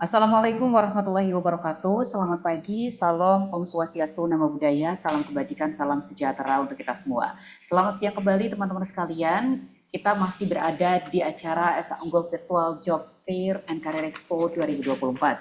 Assalamualaikum warahmatullahi wabarakatuh. Selamat pagi, salam, Om Swastiastu, Namo Buddhaya, salam kebajikan, salam sejahtera untuk kita semua. Selamat siang kembali teman-teman sekalian. Kita masih berada di acara Esa Unggul Virtual Job Fair and Career Expo 2024.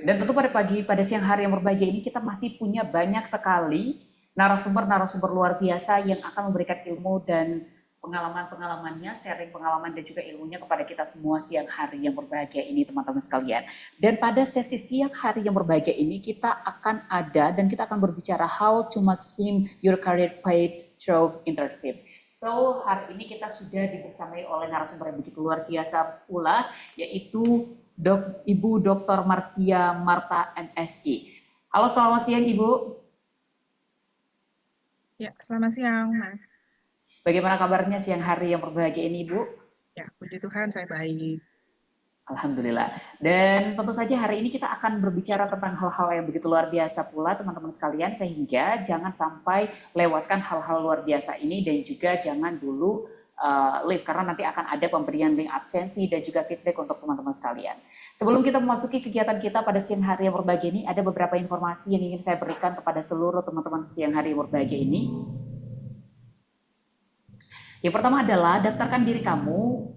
Dan tentu pada siang hari yang berbahagia ini kita masih punya banyak sekali narasumber luar biasa yang akan memberikan ilmu dan pengalaman-pengalamannya, sharing pengalaman dan juga ilmunya kepada kita semua siang hari yang berbahagia ini teman-teman sekalian. Dan pada sesi siang hari yang berbahagia ini kita akan ada dan kita akan berbicara how to maximize your career path through internship. So hari ini kita sudah dibersamai oleh narasumber yang begitu luar biasa pula, yaitu Ibu Dr. Marsia Marta MSI. Halo, selamat siang Ibu. Ya, selamat siang Mas. Bagaimana kabarnya siang hari yang berbahagia ini Ibu? Ya, puji Tuhan saya baik. Alhamdulillah. Dan tentu saja hari ini kita akan berbicara tentang hal-hal yang begitu luar biasa pula teman-teman sekalian, sehingga jangan sampai lewatkan hal-hal luar biasa ini dan juga jangan dulu leave karena nanti akan ada pemberian link absensi dan juga feedback untuk teman-teman sekalian. Sebelum kita memasuki kegiatan kita pada siang hari yang berbahagia ini, ada beberapa informasi yang ingin saya berikan kepada seluruh teman-teman siang hari yang berbahagia ini. Yang pertama adalah daftarkan diri kamu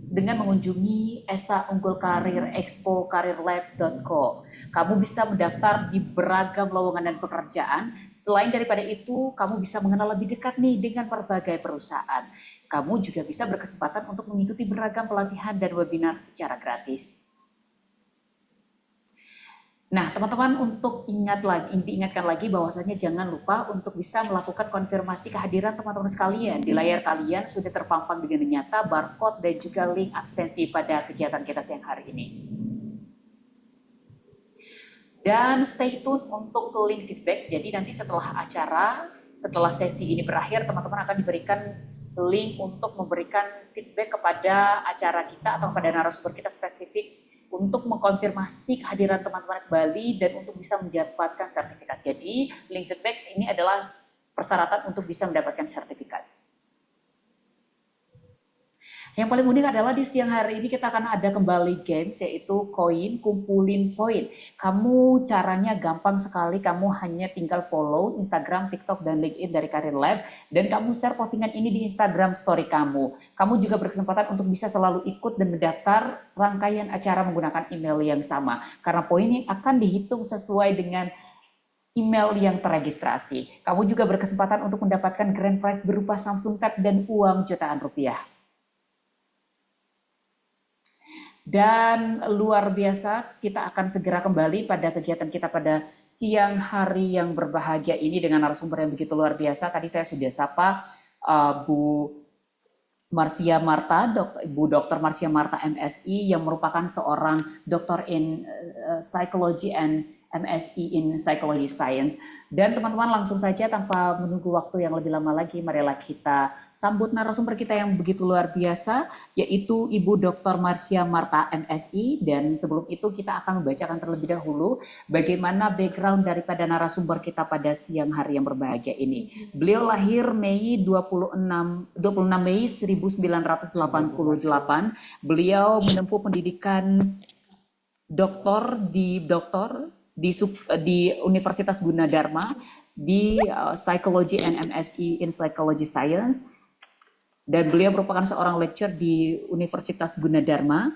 dengan mengunjungi Esa Unggul Karir Expo careerlab.co. Kamu bisa mendaftar di beragam lowongan dan pekerjaan. Selain daripada itu, kamu bisa mengenal lebih dekat nih dengan berbagai perusahaan. Kamu juga bisa berkesempatan untuk mengikuti beragam pelatihan dan webinar secara gratis. Nah, teman-teman, untuk diingatkan lagi bahwasanya jangan lupa untuk bisa melakukan konfirmasi kehadiran teman-teman sekalian. Di layar kalian sudah terpampang dengan nyata barcode dan juga link absensi pada kegiatan kita siang hari ini. Dan stay tune untuk link feedback. Jadi nanti setelah acara, setelah sesi ini berakhir, teman-teman akan diberikan link untuk memberikan feedback kepada acara kita atau kepada narasumber kita spesifik untuk mengkonfirmasi kehadiran teman-teman kembali dan untuk bisa mendapatkan sertifikat. Jadi link feedback ini adalah persyaratan untuk bisa mendapatkan sertifikat. Yang paling unik adalah di siang hari ini kita akan ada kembali games, yaitu koin, kumpulin poin. Kamu caranya gampang sekali, kamu hanya tinggal follow Instagram, TikTok, dan LinkedIn dari Karir Lab, dan kamu share postingan ini di Instagram story kamu. Kamu juga berkesempatan untuk bisa selalu ikut dan mendaftar rangkaian acara menggunakan email yang sama, karena poinnya akan dihitung sesuai dengan email yang terregistrasi. Kamu juga berkesempatan untuk mendapatkan grand prize berupa Samsung Tab dan uang jutaan rupiah. Dan luar biasa, kita akan segera kembali pada kegiatan kita pada siang hari yang berbahagia ini dengan narasumber yang begitu luar biasa. Tadi saya sudah sapa Bu Marcia Marta, Ibu Dr. Marcia Marta MSI yang merupakan seorang doktor in psychology and MSI in Psychology Science. Dan teman-teman langsung saja tanpa menunggu waktu yang lebih lama lagi, marilah kita sambut narasumber kita yang begitu luar biasa, yaitu Ibu Dr. Marcia Marta MSI. Dan sebelum itu kita akan membacakan terlebih dahulu bagaimana background daripada narasumber kita pada siang hari yang berbahagia ini. Beliau lahir Mei 26 Mei 1988. Beliau menempuh pendidikan doktor di Universitas Gunadarma di Psychology and MSI in Psychology Science, dan beliau merupakan seorang lecturer di Universitas Gunadarma.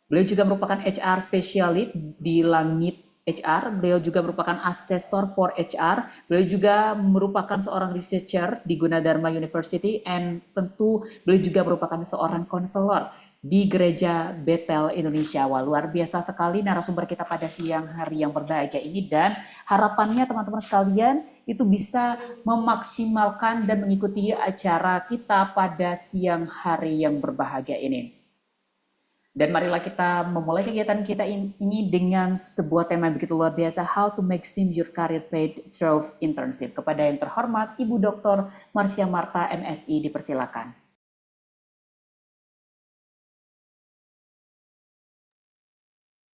Beliau juga merupakan HR specialist di Langit HR. Beliau juga merupakan assessor for HR. Beliau juga merupakan seorang researcher di Gunadarma University, and tentu beliau juga merupakan seorang konselor di Gereja Bethel Indonesia. Wah, luar biasa sekali narasumber kita pada siang hari yang berbahagia ini, dan harapannya teman-teman sekalian itu bisa memaksimalkan dan mengikuti acara kita pada siang hari yang berbahagia ini. Dan marilah kita memulai kegiatan kita ini dengan sebuah tema yang begitu luar biasa, How to Maximize Your Career Path Through Internship. Kepada yang terhormat Ibu Dr. Marcia Marta MSI, dipersilakan.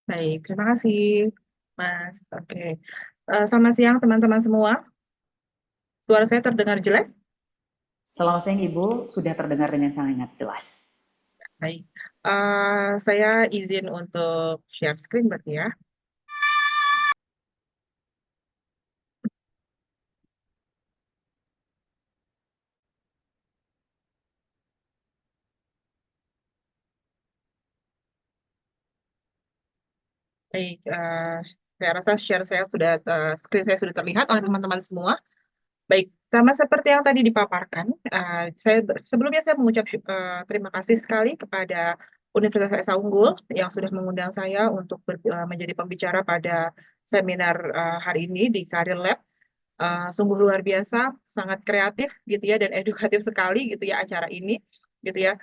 Baik, terima kasih, Mas. Oke. Selamat siang, teman-teman semua. Suara saya terdengar jelas? Selamat siang Ibu, sudah terdengar dengan sangat jelas. Baik. Saya izin untuk share screen berarti ya. Baik, saya rasa share saya sudah, screen saya sudah terlihat oleh teman-teman semua. Baik, sama seperti yang tadi dipaparkan, sebelumnya saya mengucap terima kasih sekali kepada Universitas Esa Unggul yang sudah mengundang saya untuk menjadi pembicara pada seminar hari ini di Career Lab. Sungguh luar biasa, sangat kreatif gitu ya dan edukatif sekali gitu ya acara ini gitu ya.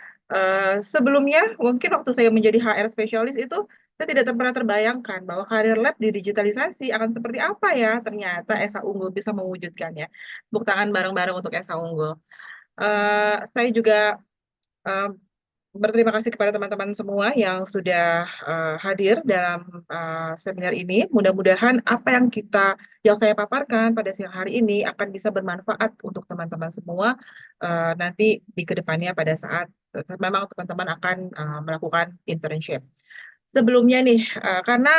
Sebelumnya mungkin waktu saya menjadi HR spesialis itu saya tidak pernah terbayangkan bahwa Career Lab di digitalisasi akan seperti apa ya. Ternyata Esa Unggul bisa mewujudkannya. Tepuk tangan bareng-bareng untuk Esa Unggul. Saya juga eh, berterima kasih kepada teman-teman semua yang sudah hadir dalam seminar ini. Mudah-mudahan apa yang saya paparkan pada siang hari ini akan bisa bermanfaat untuk teman-teman semua nanti di kedepannya pada saat memang teman-teman akan melakukan internship. Sebelumnya nih, karena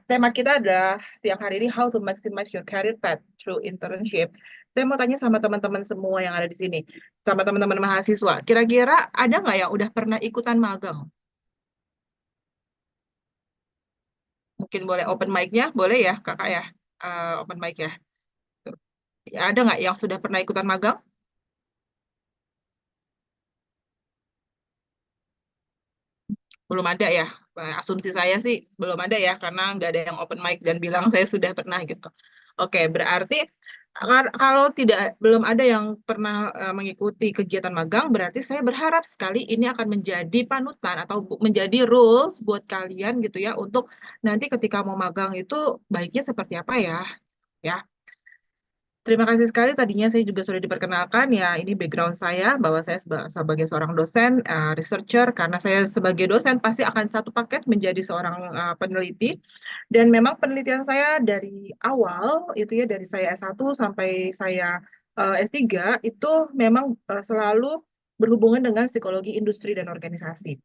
tema kita adalah siang hari ini How to Maximize Your Career Path Through Internship. Saya mau tanya sama teman-teman semua yang ada di sini, sama teman-teman mahasiswa. Kira-kira ada nggak yang udah pernah ikutan magang? Mungkin boleh open mic-nya, boleh ya kakak ya? Open mic ya. Ada nggak yang sudah pernah ikutan magang? Belum ada ya. Asumsi saya sih belum ada ya, karena nggak ada yang open mic dan bilang saya sudah pernah gitu. Oke, berarti kalau belum ada yang pernah mengikuti kegiatan magang, berarti saya berharap sekali ini akan menjadi panutan atau menjadi rules buat kalian gitu ya, untuk nanti ketika mau magang itu baiknya seperti apa ya. Ya. Terima kasih sekali. Tadinya saya juga sudah diperkenalkan ya, ini background saya bahwa saya sebagai seorang dosen, researcher, karena saya sebagai dosen pasti akan satu paket menjadi seorang peneliti. Dan memang penelitian saya dari awal itu ya, dari saya S1 sampai saya S3 itu memang selalu berhubungan dengan psikologi industri dan organisasi.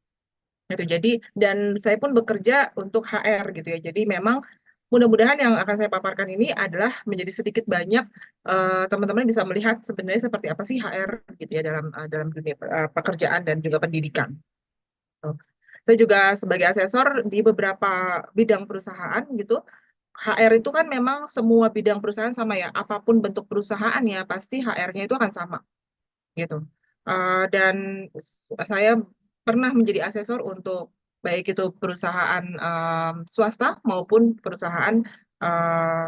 Gitu. Jadi dan saya pun bekerja untuk HR gitu ya. Jadi memang mudah-mudahan yang akan saya paparkan ini adalah menjadi sedikit banyak teman-teman bisa melihat sebenarnya seperti apa sih HR gitu ya dalam dunia pekerjaan dan juga pendidikan. Tuh. Saya juga sebagai asesor di beberapa bidang perusahaan gitu. HR itu kan memang semua bidang perusahaan sama ya. Apapun bentuk perusahaannya pasti HR-nya itu akan sama gitu. Dan saya pernah menjadi asesor untuk baik itu perusahaan swasta maupun perusahaan eh,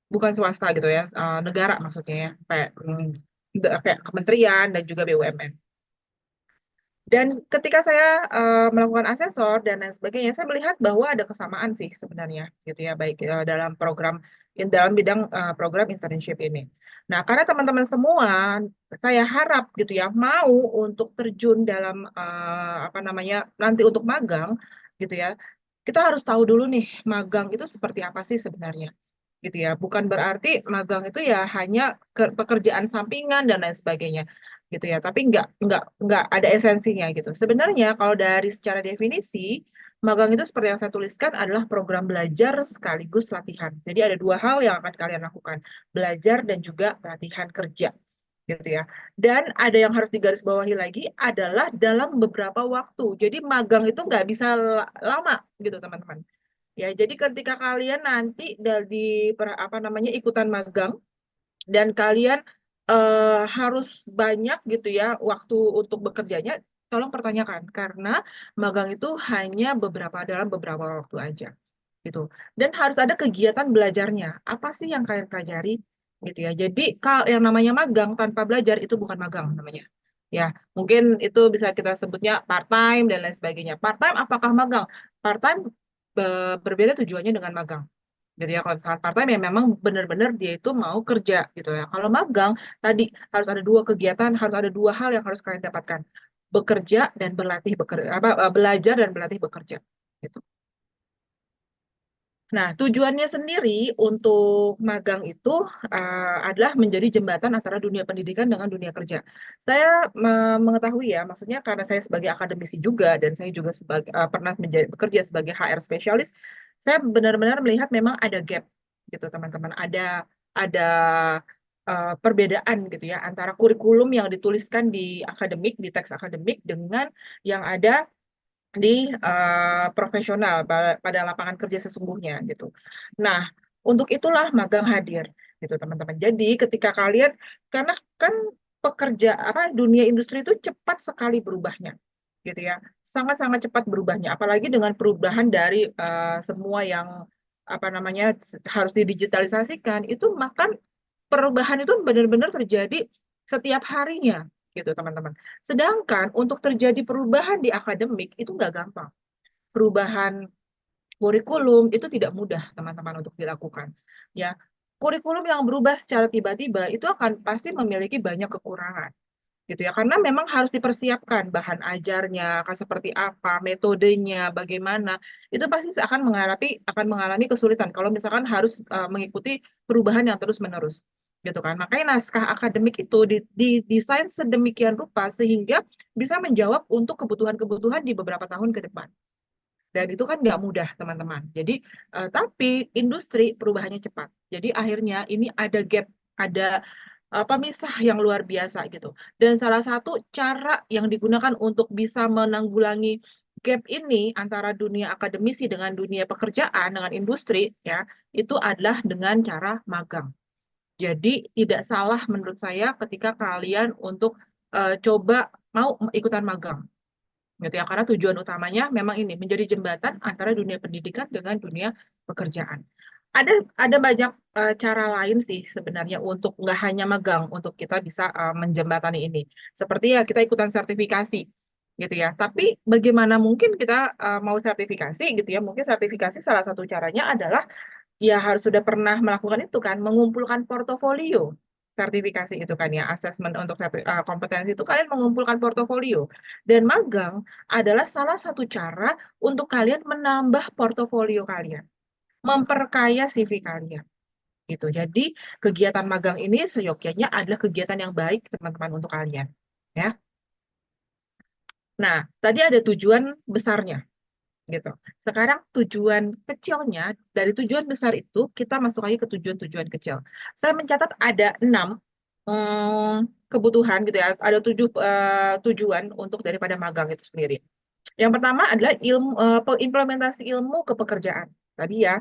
bukan swasta gitu ya, negara maksudnya ya, kayak kementerian dan juga BUMN. Dan ketika saya melakukan asesor dan lain sebagainya, saya melihat bahwa ada kesamaan sih sebenarnya, gitu ya, baik dalam bidang program internship ini. Nah, karena teman-teman semua, saya harap gitu ya, mau untuk terjun dalam apa namanya nanti untuk magang, gitu ya, kita harus tahu dulu nih magang itu seperti apa sih sebenarnya gitu ya. Bukan berarti magang itu ya hanya pekerjaan sampingan dan lain sebagainya gitu ya. Tapi nggak ada esensinya gitu. Sebenarnya kalau dari secara definisi magang itu seperti yang saya tuliskan adalah program belajar sekaligus latihan. Jadi ada dua hal yang akan kalian lakukan, belajar dan juga latihan kerja gitu ya. Dan ada yang harus digarisbawahi lagi adalah dalam beberapa waktu. Jadi magang itu nggak bisa lama gitu teman-teman. Ya, jadi ketika kalian nanti apa namanya ikutan magang dan kalian harus banyak gitu ya waktu untuk bekerjanya, tolong pertanyakan karena magang itu hanya dalam beberapa waktu aja gitu. Dan harus ada kegiatan belajarnya. Apa sih yang kalian pelajari gitu ya. Jadi kalau yang namanya magang tanpa belajar itu bukan magang namanya. Ya, mungkin itu bisa kita sebutnya part time dan lain sebagainya. Part time apakah magang? Part time berbeda tujuannya dengan magang. Gitu ya, kalau misalkan part time ya memang benar-benar dia itu mau kerja gitu ya. Kalau magang tadi harus ada dua kegiatan, harus ada dua hal yang harus kalian dapatkan. Bekerja dan belajar dan berlatih bekerja. Gitu. Nah, tujuannya sendiri untuk magang itu adalah menjadi jembatan antara dunia pendidikan dengan dunia kerja. Saya mengetahui ya, maksudnya karena saya sebagai akademisi juga dan saya juga pernah bekerja sebagai HR spesialis, saya benar-benar melihat memang ada gap gitu teman-teman. Ada perbedaan gitu ya antara kurikulum yang dituliskan di akademik, di teks akademik dengan yang ada di profesional pada lapangan kerja sesungguhnya gitu. Nah, untuk itulah magang hadir gitu teman-teman. Jadi ketika kalian karena kan dunia industri itu cepat sekali berubahnya gitu ya. Sangat-sangat cepat berubahnya apalagi dengan perubahan dari semua yang apa namanya harus didigitalisasikan itu maka perubahan itu benar-benar terjadi setiap harinya gitu teman-teman. Sedangkan untuk terjadi perubahan di akademik itu nggak gampang. Perubahan kurikulum itu tidak mudah teman-teman untuk dilakukan. Ya, kurikulum yang berubah secara tiba-tiba itu akan pasti memiliki banyak kekurangan gitu ya karena memang harus dipersiapkan bahan ajarnya akan seperti apa metodenya bagaimana itu pasti akan mengalami kesulitan kalau misalkan harus mengikuti perubahan yang terus-menerus gitu kan makanya naskah akademik itu didesain sedemikian rupa sehingga bisa menjawab untuk kebutuhan-kebutuhan di beberapa tahun ke depan dan itu kan nggak mudah teman-teman jadi tapi industri perubahannya cepat jadi akhirnya ini ada gap ada pemisah yang luar biasa gitu. Dan salah satu cara yang digunakan untuk bisa menanggulangi gap ini antara dunia akademisi dengan dunia pekerjaan, dengan industri, ya, itu adalah dengan cara magang. Jadi tidak salah menurut saya ketika kalian untuk coba mau ikutan magang gitu ya karena tujuan utamanya memang ini menjadi jembatan antara dunia pendidikan dengan dunia pekerjaan. Ada banyak cara lain sih sebenarnya untuk nggak hanya magang untuk kita bisa menjembatani ini. Seperti ya kita ikutan sertifikasi gitu ya. Tapi bagaimana mungkin kita mau sertifikasi gitu ya? Mungkin sertifikasi salah satu caranya adalah ya harus sudah pernah melakukan itu kan, mengumpulkan portofolio sertifikasi itu kan ya, asesmen untuk kompetensi itu kalian mengumpulkan portofolio. Dan magang adalah salah satu cara untuk kalian menambah portofolio kalian, memperkaya CV kalian. Gitu. Jadi kegiatan magang ini seyogyanya adalah kegiatan yang baik teman-teman untuk kalian. Ya. Nah, tadi ada tujuan besarnya gitu. Sekarang tujuan kecilnya, dari tujuan besar itu kita masuk lagi ke tujuan-tujuan kecil. Saya mencatat ada 6 kebutuhan gitu ya, ada 7 tujuan untuk daripada magang itu sendiri. Yang pertama adalah implementasi ilmu ke pekerjaan. Tadi ya,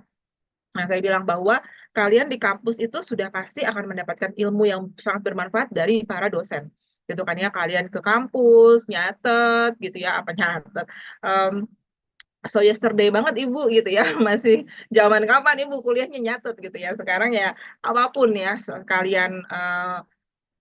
nah saya bilang bahwa kalian di kampus itu sudah pasti akan mendapatkan ilmu yang sangat bermanfaat dari para dosen. Gitu kan ya, kalian ke kampus, nyatet gitu ya, apa nyatet. So yesterday banget ibu gitu ya, masih zaman kapan ibu kuliahnya nyatet gitu ya. Sekarang ya apapun ya, kalian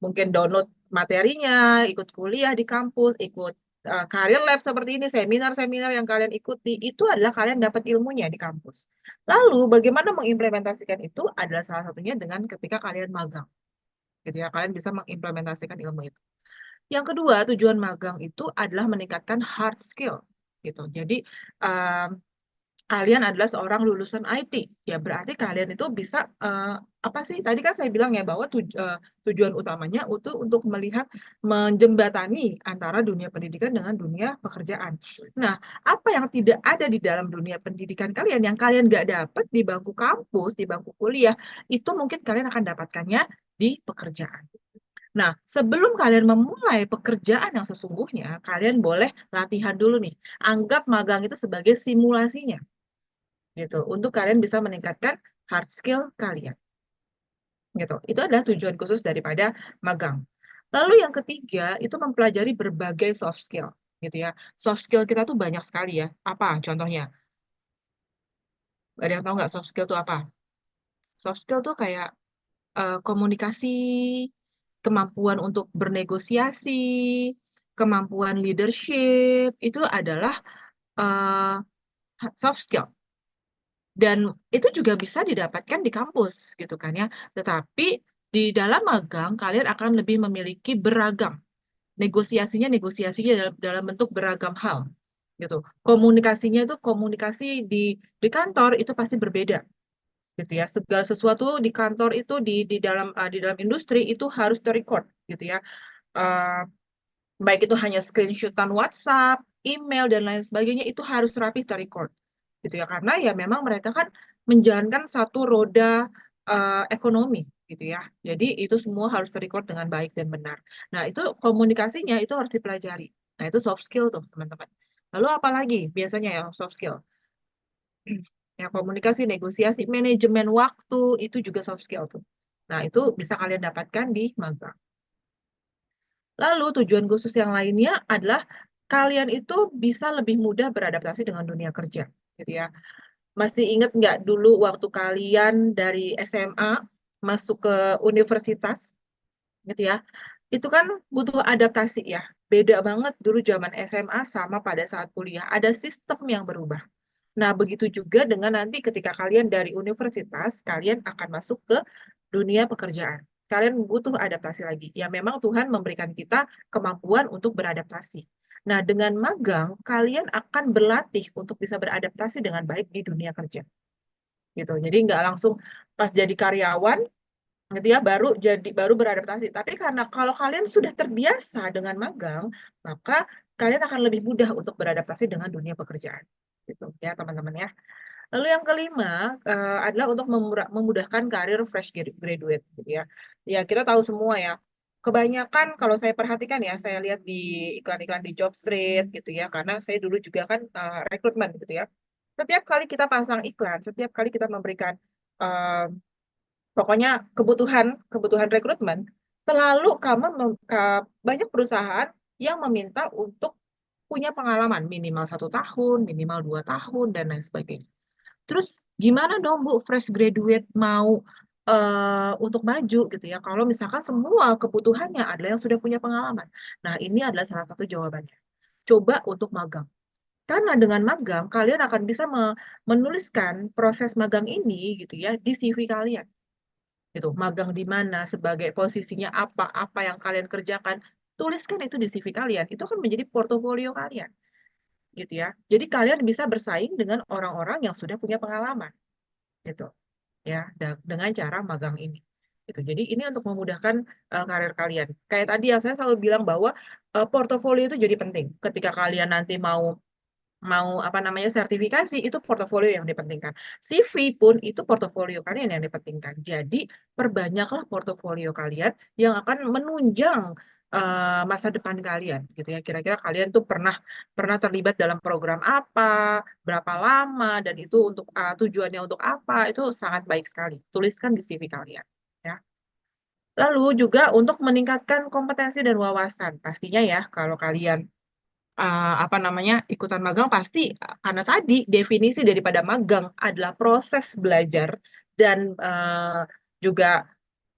mungkin download materinya, ikut kuliah di kampus, ikut career lab seperti ini, seminar-seminar yang kalian ikuti, itu adalah kalian dapat ilmunya di kampus. Lalu bagaimana mengimplementasikan itu adalah salah satunya dengan ketika kalian magang. Gitu ya, kalian bisa mengimplementasikan ilmu itu. Yang kedua, tujuan magang itu adalah meningkatkan hard skill gitu. Jadi um, kalian adalah seorang lulusan IT, ya berarti kalian itu bisa apa sih? Tadi kan saya bilang ya bahwa tujuan utamanya untuk melihat menjembatani antara dunia pendidikan dengan dunia pekerjaan. Nah, apa yang tidak ada di dalam dunia pendidikan kalian, yang kalian nggak dapat di bangku kampus, di bangku kuliah, itu mungkin kalian akan dapatkannya di pekerjaan. Nah, sebelum kalian memulai pekerjaan yang sesungguhnya, kalian boleh latihan dulu nih. Anggap magang itu sebagai simulasinya gitu untuk kalian bisa meningkatkan hard skill kalian gitu. Itu adalah tujuan khusus daripada magang. Lalu yang ketiga itu mempelajari berbagai soft skill gitu ya. Soft skill kita tuh banyak sekali ya. Apa contohnya? Ada yang tahu nggak soft skill itu apa? Soft skill tuh kayak komunikasi, kemampuan untuk bernegosiasi, kemampuan leadership, itu adalah uh, soft skill. Dan itu juga bisa didapatkan di kampus gitu kan ya. Tetapi di dalam magang kalian akan lebih memiliki beragam negosiasinya dalam bentuk beragam hal gitu. Komunikasinya itu komunikasi di kantor itu pasti berbeda gitu ya. Segala sesuatu di kantor itu di dalam industri itu harus terrecord gitu ya. Eh, Baik itu hanya screenshotan WhatsApp, email dan lain sebagainya itu harus rapi terrecord gitu ya, karena ya memang mereka kan menjalankan satu roda ekonomi gitu ya, jadi itu semua harus terrecord dengan baik dan benar. Nah itu komunikasinya itu harus dipelajari. Nah itu soft skill tuh teman-teman. Lalu apa lagi biasanya yang soft skill? Ya komunikasi, negosiasi, manajemen waktu itu juga soft skill tuh. Nah itu bisa kalian dapatkan di magang. Lalu tujuan khusus yang lainnya adalah kalian itu bisa lebih mudah beradaptasi dengan dunia kerja, gitu ya. Masih ingat nggak dulu waktu kalian dari SMA masuk ke universitas, gitu ya? Itu kan butuh adaptasi ya. Beda banget dulu zaman SMA sama pada saat kuliah. Ada sistem yang berubah. Nah, begitu juga dengan nanti ketika kalian dari universitas, kalian akan masuk ke dunia pekerjaan. Kalian butuh adaptasi lagi. Ya, memang Tuhan memberikan kita kemampuan untuk beradaptasi. Nah, dengan magang, kalian akan berlatih untuk bisa beradaptasi dengan baik di dunia kerja. Gitu. Jadi nggak langsung pas jadi karyawan, gitu ya, baru beradaptasi. Tapi karena kalau kalian sudah terbiasa dengan magang, maka kalian akan lebih mudah untuk beradaptasi dengan dunia pekerjaan. Gitu ya, teman-teman ya. Lalu yang kelima adalah untuk memudahkan karir fresh graduate gitu ya. Ya, kita tahu semua ya. Kebanyakan kalau saya perhatikan ya, saya lihat di iklan-iklan di Jobstreet gitu ya, karena saya dulu juga kan rekrutmen gitu ya. Setiap kali kita pasang iklan, setiap kali kita memberikan eh, pokoknya kebutuhan kebutuhan rekrutmen, selalu banyak perusahaan yang meminta untuk punya pengalaman minimal 1 tahun, minimal 2 tahun dan lain sebagainya. Terus gimana dong Bu, fresh graduate mau untuk maju gitu ya? Kalau misalkan semua kebutuhannya adalah yang sudah punya pengalaman. Nah, ini adalah salah satu jawabannya. Coba untuk magang. Karena dengan magang, kalian akan bisa menuliskan proses magang ini gitu ya di CV kalian. Gitu. Magang di mana, sebagai posisinya apa yang kalian kerjakan, tuliskan itu di CV kalian. Itu kan menjadi portofolio kalian, gitu ya. Jadi kalian bisa bersaing dengan orang-orang yang sudah punya pengalaman, gitu ya, dengan cara magang ini. Gitu. Jadi ini untuk memudahkan karir kalian. Kayak tadi yang saya selalu bilang bahwa portofolio itu jadi penting. Ketika kalian nanti mau mau apa namanya sertifikasi itu portofolio yang dipentingkan. CV pun itu portofolio kalian yang dipentingkan. Jadi perbanyaklah portofolio kalian yang akan menunjang masa depan kalian gitu ya. Kira-kira kalian tuh pernah pernah terlibat dalam program apa, berapa lama dan itu untuk tujuannya untuk apa, itu sangat baik sekali. Tuliskan di CV kalian ya. Lalu juga untuk meningkatkan kompetensi dan wawasan. Pastinya ya kalau kalian apa namanya, ikutan magang pasti karena tadi definisi daripada magang adalah proses belajar dan juga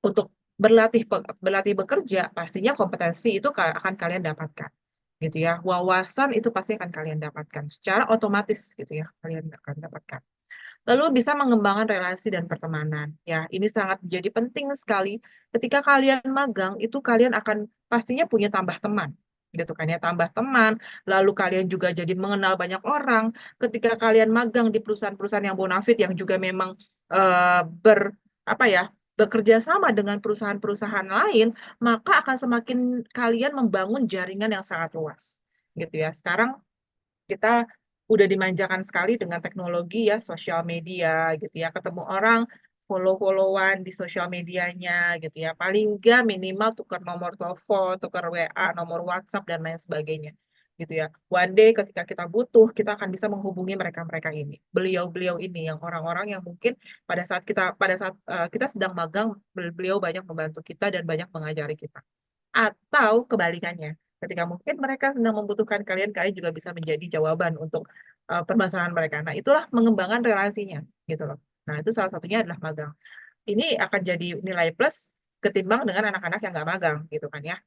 untuk berlatih bekerja, pastinya kompetensi itu akan kalian dapatkan, gitu ya. Wawasan itu pasti akan kalian dapatkan secara otomatis gitu ya, kalian akan dapatkan. Lalu bisa mengembangkan relasi dan pertemanan. Ya, ini sangat menjadi penting sekali. Ketika kalian magang, itu kalian akan pastinya punya tambah teman. Gitu kan ya, tambah teman. Lalu kalian juga jadi mengenal banyak orang. Ketika kalian magang di perusahaan-perusahaan yang bonafit yang juga memang apa ya, bekerja sama dengan perusahaan-perusahaan lain, maka akan semakin kalian membangun jaringan yang sangat luas. Gitu ya. Sekarang kita udah dimanjakan sekali dengan teknologi ya, sosial media gitu ya, ketemu orang follow-followan di sosial medianya gitu ya. Paling nggak minimal tukar nomor telepon, tukar WA, nomor WhatsApp dan lain sebagainya gitu ya. One day ketika kita butuh, kita akan bisa menghubungi mereka-mereka ini. Beliau-beliau ini yang orang-orang yang mungkin pada saat kita sedang magang, beliau banyak membantu kita dan banyak mengajari kita. Atau kebalikannya, ketika mungkin mereka sedang membutuhkan kalian, kalian juga bisa menjadi jawaban untuk permasalahan mereka. Nah, itulah mengembangkan relasinya, gitu loh. Nah, itu salah satunya adalah magang. Ini akan jadi nilai plus ketimbang dengan anak-anak yang nggak magang, gitu kan ya.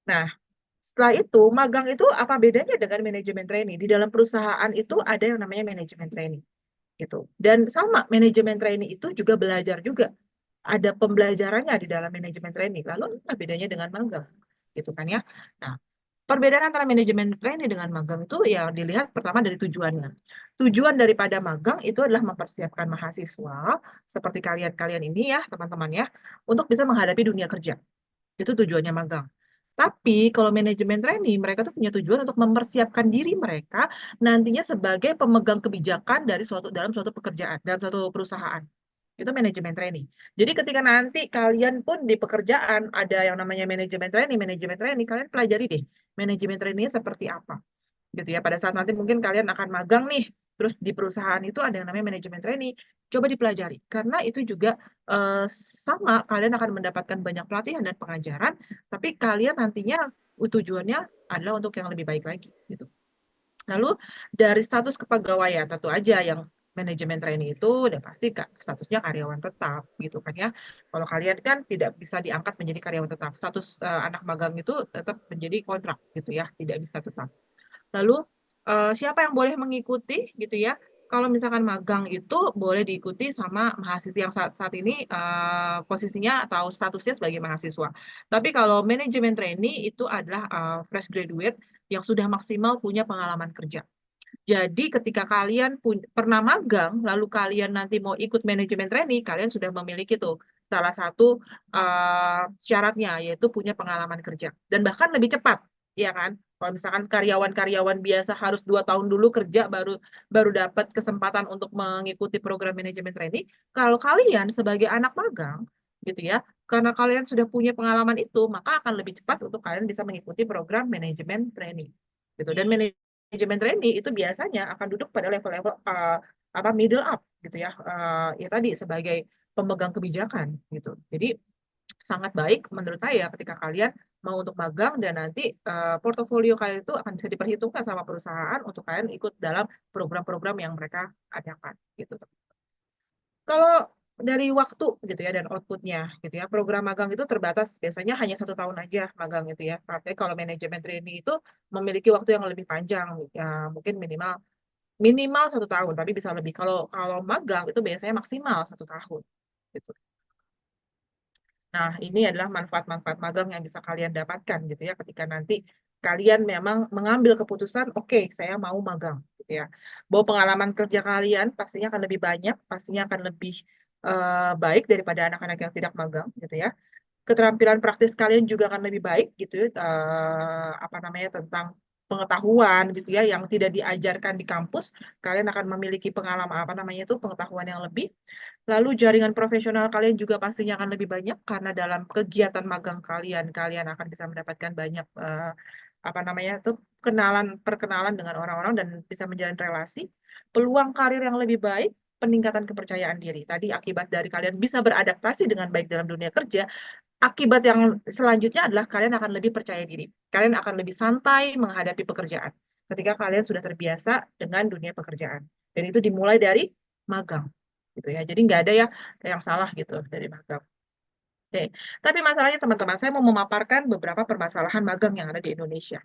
Nah, setelah itu, magang itu apa bedanya dengan manajemen trainee? Di dalam perusahaan itu ada yang namanya manajemen trainee, gitu. Dan sama, manajemen trainee itu juga belajar juga. Ada pembelajarannya di dalam manajemen trainee. Lalu apa bedanya dengan magang? Gitu kan ya. Nah, perbedaan antara manajemen trainee dengan magang itu ya dilihat pertama dari tujuannya. Tujuan daripada magang itu adalah mempersiapkan mahasiswa seperti kalian-kalian ini ya, teman-teman ya, untuk bisa menghadapi dunia kerja. Itu tujuannya magang. Tapi kalau manajemen trainee, mereka tuh punya tujuan untuk mempersiapkan diri mereka nantinya sebagai pemegang kebijakan dalam suatu pekerjaan, dalam suatu perusahaan. Itu manajemen trainee. Jadi ketika nanti kalian pun di pekerjaan ada yang namanya manajemen trainee, kalian pelajari deh manajemen trainee seperti apa. Gitu ya. Pada saat nanti mungkin kalian akan magang nih, terus di perusahaan itu ada yang namanya manajemen trainee, coba dipelajari. Karena itu juga sama, kalian akan mendapatkan banyak pelatihan dan pengajaran, tapi kalian nantinya tujuannya adalah untuk yang lebih baik lagi gitu. Lalu dari status kepegawaian tentu aja yang manajemen trainee itu udah pasti statusnya karyawan tetap gitu kan ya. Kalau kalian kan tidak bisa diangkat menjadi karyawan tetap. Status anak magang itu tetap menjadi kontrak gitu ya, tidak bisa tetap. Lalu siapa yang boleh mengikuti gitu ya? Kalau misalkan magang itu boleh diikuti sama mahasiswa yang saat ini posisinya atau statusnya sebagai mahasiswa. Tapi kalau manajemen trainee itu adalah fresh graduate yang sudah maksimal punya pengalaman kerja. Jadi ketika kalian pernah magang, lalu kalian nanti mau ikut manajemen trainee, kalian sudah memiliki tuh salah satu syaratnya, yaitu punya pengalaman kerja. Dan bahkan lebih cepat, ya kan? Kalau misalkan karyawan-karyawan biasa harus 2 tahun dulu kerja baru baru dapat kesempatan untuk mengikuti program manajemen trainee, kalau kalian sebagai anak magang, gitu ya, karena kalian sudah punya pengalaman itu, maka akan lebih cepat untuk kalian bisa mengikuti program manajemen trainee. Gitu. Dan manajemen trainee itu biasanya akan duduk pada level-level apa middle up gitu ya. Ya tadi sebagai pemegang kebijakan gitu. Jadi sangat baik menurut saya ketika kalian mau untuk magang dan nanti portofolio kalian itu akan bisa diperhitungkan sama perusahaan untuk kalian ikut dalam program-program yang mereka adakan gitu. Kalau dari waktu gitu ya dan outputnya gitu ya. Program magang itu terbatas, biasanya hanya 1 tahun aja magang gitu ya. Tapi kalau manajemen trainee itu memiliki waktu yang lebih panjang, ya mungkin minimal minimal 1 tahun, tapi bisa lebih. Kalau kalau magang itu biasanya maksimal 1 tahun gitu. Nah, ini adalah manfaat-manfaat magang yang bisa kalian dapatkan gitu ya ketika nanti kalian memang mengambil keputusan, oke, saya mau magang gitu ya. Bahwa pengalaman kerja kalian pastinya akan lebih banyak, pastinya akan lebih baik daripada anak-anak yang tidak magang gitu ya. Keterampilan praktis kalian juga akan lebih baik gitu ya, apa namanya, tentang pengetahuan gitu ya yang tidak diajarkan di kampus, kalian akan memiliki pengalaman apa namanya itu, pengetahuan yang lebih. Lalu jaringan profesional kalian juga pastinya akan lebih banyak karena dalam kegiatan magang kalian, kalian akan bisa mendapatkan banyak apa namanya itu, perkenalan dengan orang-orang dan bisa menjalin relasi, peluang karir yang lebih baik, peningkatan kepercayaan diri. Tadi akibat dari kalian bisa beradaptasi dengan baik dalam dunia kerja, akibat yang selanjutnya adalah kalian akan lebih percaya diri. Kalian akan lebih santai menghadapi pekerjaan ketika kalian sudah terbiasa dengan dunia pekerjaan. Dan itu dimulai dari magang gitu ya. Jadi nggak ada ya yang salah gitu dari magang. Oke. Tapi masalahnya teman-teman, saya mau memaparkan beberapa permasalahan magang yang ada di Indonesia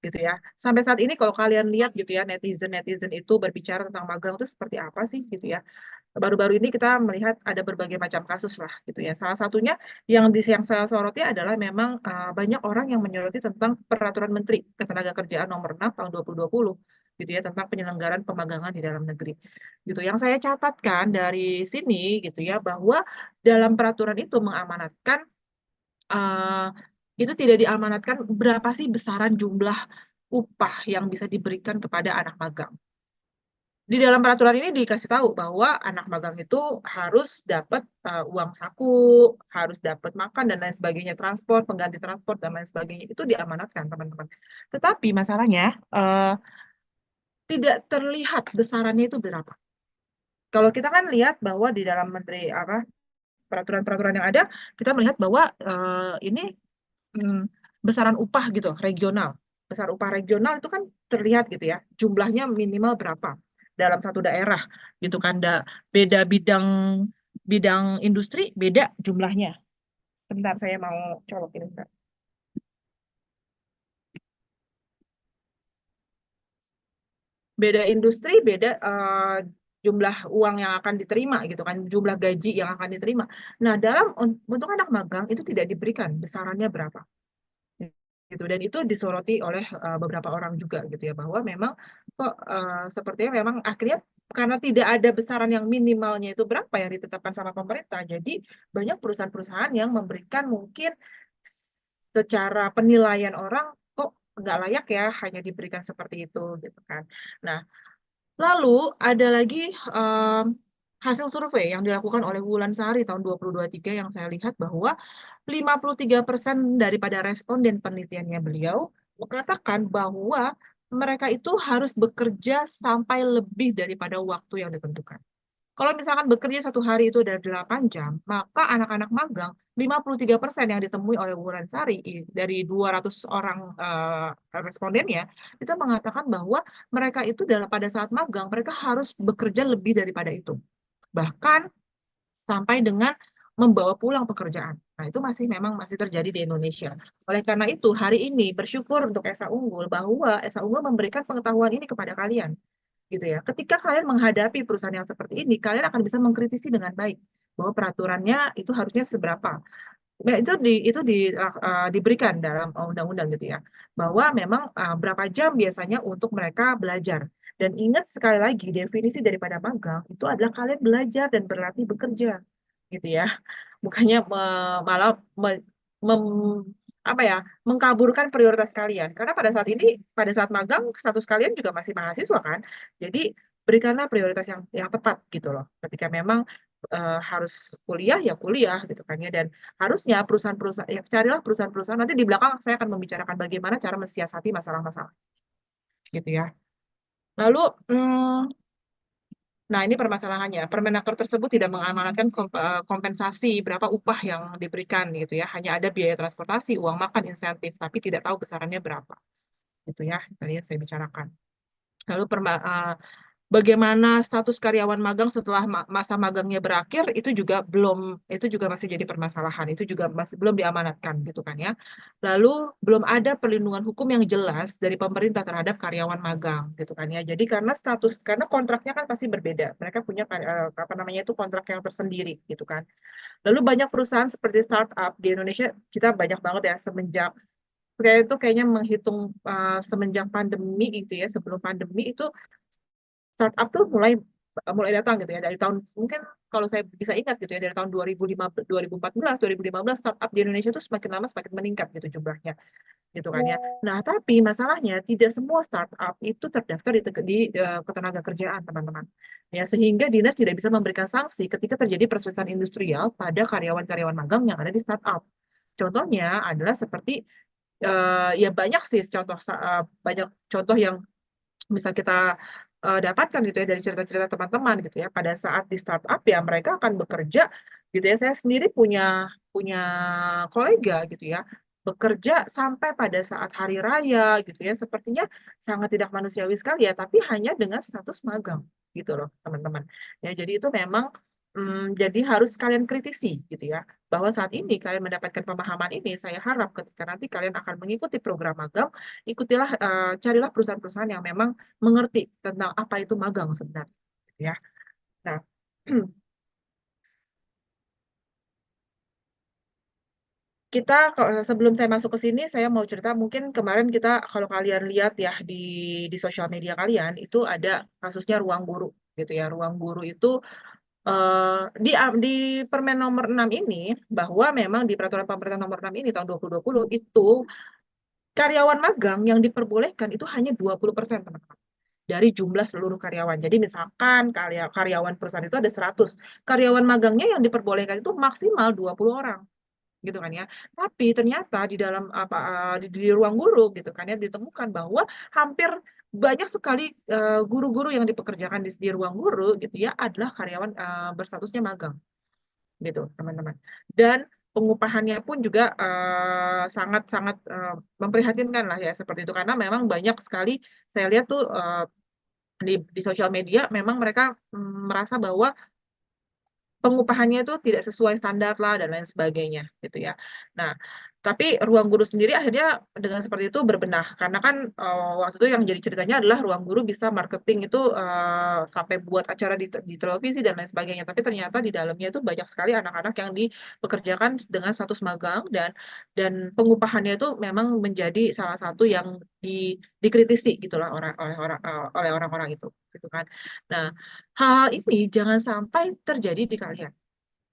gitu ya. Sampai saat ini kalau kalian lihat gitu ya, netizen-netizen itu berbicara tentang magang itu seperti apa sih gitu ya. Baru-baru ini kita melihat ada berbagai macam kasus lah gitu ya. Salah satunya yang saya soroti adalah memang banyak orang yang menyoroti tentang Peraturan Menteri Ketenagakerjaan Nomor 6 Tahun 2020 gitu ya, tentang penyelenggaraan pemagangan di dalam negeri. Gitu. Yang saya catatkan dari sini gitu ya, bahwa dalam peraturan itu mengamanatkan eh, itu tidak diamanatkan berapa sih besaran jumlah upah yang bisa diberikan kepada anak magang. Di dalam peraturan ini dikasih tahu bahwa anak magang itu harus dapat uang saku, harus dapat makan dan lain sebagainya, transport, pengganti transport dan lain sebagainya itu diamanatkan teman-teman. Tetapi masalahnya tidak terlihat besarannya itu berapa. Kalau kita kan lihat bahwa di dalam menteri apa peraturan-peraturan yang ada, kita melihat bahwa ini hmm, besaran upah gitu regional. Besar upah regional itu kan terlihat gitu ya, jumlahnya minimal berapa dalam satu daerah gitu kan. Beda bidang bidang industri beda jumlahnya. Sebentar saya mau colok ini. Bentar. Beda industri beda jumlah uang yang akan diterima gitu kan, jumlah gaji yang akan diterima. Nah, untuk anak magang itu tidak diberikan besarannya berapa gitu, dan itu disoroti oleh beberapa orang juga gitu ya, bahwa memang kok sepertinya memang akhirnya karena tidak ada besaran yang minimalnya itu berapa yang ditetapkan sama pemerintah, jadi banyak perusahaan-perusahaan yang memberikan mungkin secara penilaian orang kok nggak layak ya hanya diberikan seperti itu gitu kan. Nah, lalu ada lagi em, hasil survei yang dilakukan oleh Wulan Sari tahun 2023 yang saya lihat bahwa 53% daripada responden penelitiannya beliau mengatakan bahwa mereka itu harus bekerja sampai lebih daripada waktu yang ditentukan. Kalau misalkan bekerja satu hari itu dari 8 jam, maka anak-anak magang 53% yang ditemui oleh Wulan Sari dari 200 orang respondennya itu mengatakan bahwa mereka itu pada saat magang mereka harus bekerja lebih daripada itu. Bahkan sampai dengan membawa pulang pekerjaan. Nah, itu memang masih terjadi di Indonesia. Oleh karena itu, hari ini bersyukur untuk Esa Unggul bahwa Esa Unggul memberikan pengetahuan ini kepada kalian gitu ya. Ketika kalian menghadapi perusahaan yang seperti ini, kalian akan bisa mengkritisi dengan baik bahwa peraturannya itu harusnya seberapa. Nah, diberikan dalam undang-undang gitu ya, bahwa memang berapa jam biasanya untuk mereka belajar. Dan ingat sekali lagi, definisi daripada magang itu adalah kalian belajar dan berlatih bekerja, gitu ya. Bukannya malah apa ya, mengkaburkan prioritas kalian. Karena pada saat magang, status kalian juga masih mahasiswa kan. Jadi berikanlah prioritas yang tepat gitu loh. Ketika memang harus kuliah ya kuliah gitu kan ya, dan harusnya perusahaan-perusahaan ya carilah perusahaan-perusahaan, nanti di belakang saya akan membicarakan bagaimana cara mensiasati masalah-masalah gitu ya. Lalu nah ini permasalahannya, Permenaker tersebut tidak mengamanatkan kompensasi berapa upah yang diberikan gitu ya, hanya ada biaya transportasi, uang makan, insentif, tapi tidak tahu besarannya berapa gitu ya, tadi yang saya bicarakan. Lalu bagaimana status karyawan magang setelah masa magangnya berakhir itu juga masih jadi permasalahan, itu juga masih belum diamanatkan gitu kan ya. Lalu belum ada perlindungan hukum yang jelas dari pemerintah terhadap karyawan magang gitu kan ya. Jadi karena kontraknya kan pasti berbeda. Mereka punya apa namanya itu kontrak yang tersendiri gitu kan. Lalu banyak perusahaan seperti startup di Indonesia kita banyak banget ya semenjak kayaknya menghitung semenjak pandemi gitu ya, sebelum pandemi itu startup tuh mulai mulai datang gitu ya dari tahun mungkin kalau saya bisa ingat gitu ya dari tahun 2005 2014 2015 startup di Indonesia tuh semakin lama semakin meningkat gitu jumlahnya gitu kan ya. Nah, tapi masalahnya tidak semua startup itu terdaftar di ketenagakerjaan, teman-teman. Ya, sehingga dinas tidak bisa memberikan sanksi ketika terjadi perselisihan industrial pada karyawan-karyawan magang yang ada di startup. Contohnya adalah seperti ya banyak sih banyak contoh yang bisa kita dapatkan gitu ya dari cerita-cerita teman-teman gitu ya pada saat di startup ya mereka akan bekerja gitu ya saya sendiri punya punya kolega gitu ya bekerja sampai pada saat hari raya gitu ya sepertinya sangat tidak manusiawi sekali ya tapi hanya dengan status magang gitu loh teman-teman ya jadi itu memang jadi harus kalian kritisi gitu ya bahwa saat ini kalian mendapatkan pemahaman ini saya harap ketika nanti kalian akan mengikuti program magang carilah perusahaan-perusahaan yang memang mengerti tentang apa itu magang sebenarnya, gitu ya. Nah, sebelum saya masuk ke sini, saya mau cerita mungkin kemarin kita kalau kalian lihat ya di sosial media kalian itu ada kasusnya ruang guru gitu ya. Ruang guru itu di Permen nomor 6 ini bahwa memang di peraturan pemerintah nomor 6 ini tahun 2020 itu karyawan magang yang diperbolehkan itu hanya 20%, teman-teman. Dari jumlah seluruh karyawan. Jadi misalkan karyawan perusahaan itu ada 100, karyawan magangnya yang diperbolehkan itu maksimal 20 orang gitu kan ya. Tapi ternyata di dalam di ruang guru gitu kan ya ditemukan bahwa hampir banyak sekali guru-guru yang dipekerjakan di ruang guru gitu ya adalah karyawan berstatusnya magang gitu teman-teman. Dan pengupahannya pun juga sangat-sangat memprihatinkan lah ya seperti itu karena memang banyak sekali saya lihat tuh di sosial media memang mereka merasa bahwa pengupahannya itu tidak sesuai standar lah dan lain sebagainya gitu ya. Nah, tapi ruang guru sendiri akhirnya dengan seperti itu berbenah karena kan waktu itu yang jadi ceritanya adalah ruang guru bisa marketing itu sampai buat acara di televisi dan lain sebagainya. Tapi ternyata di dalamnya itu banyak sekali anak-anak yang dipekerjakan dengan status magang dan pengupahannya itu memang menjadi salah satu yang dikritisi gitulah oleh orang-orang itu gitu kan. Nah, hal ini jangan sampai terjadi di kalian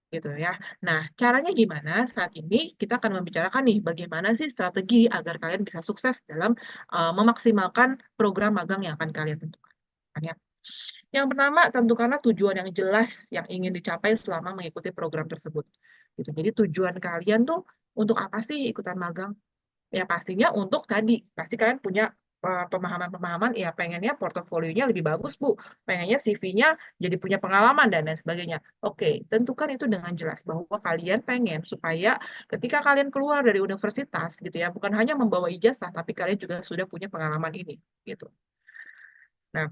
gitu ya. Nah, caranya gimana? Saat ini kita akan membicarakan nih bagaimana sih strategi agar kalian bisa sukses dalam memaksimalkan program magang yang akan kalian tentukan. Kan ya. Yang pertama, tentukanlah tujuan yang jelas yang ingin dicapai selama mengikuti program tersebut. Gitu. Jadi tujuan kalian tuh untuk apa sih ikutan magang? Ya pastinya untuk tadi, pasti kalian punya pemahaman-pemahaman, ya pengennya portofolionya lebih bagus, Bu. Pengennya CV-nya jadi punya pengalaman dan lain sebagainya. Oke, tentukan itu dengan jelas bahwa kalian pengen supaya ketika kalian keluar dari universitas gitu ya, bukan hanya membawa ijazah, tapi kalian juga sudah punya pengalaman ini gitu. Nah,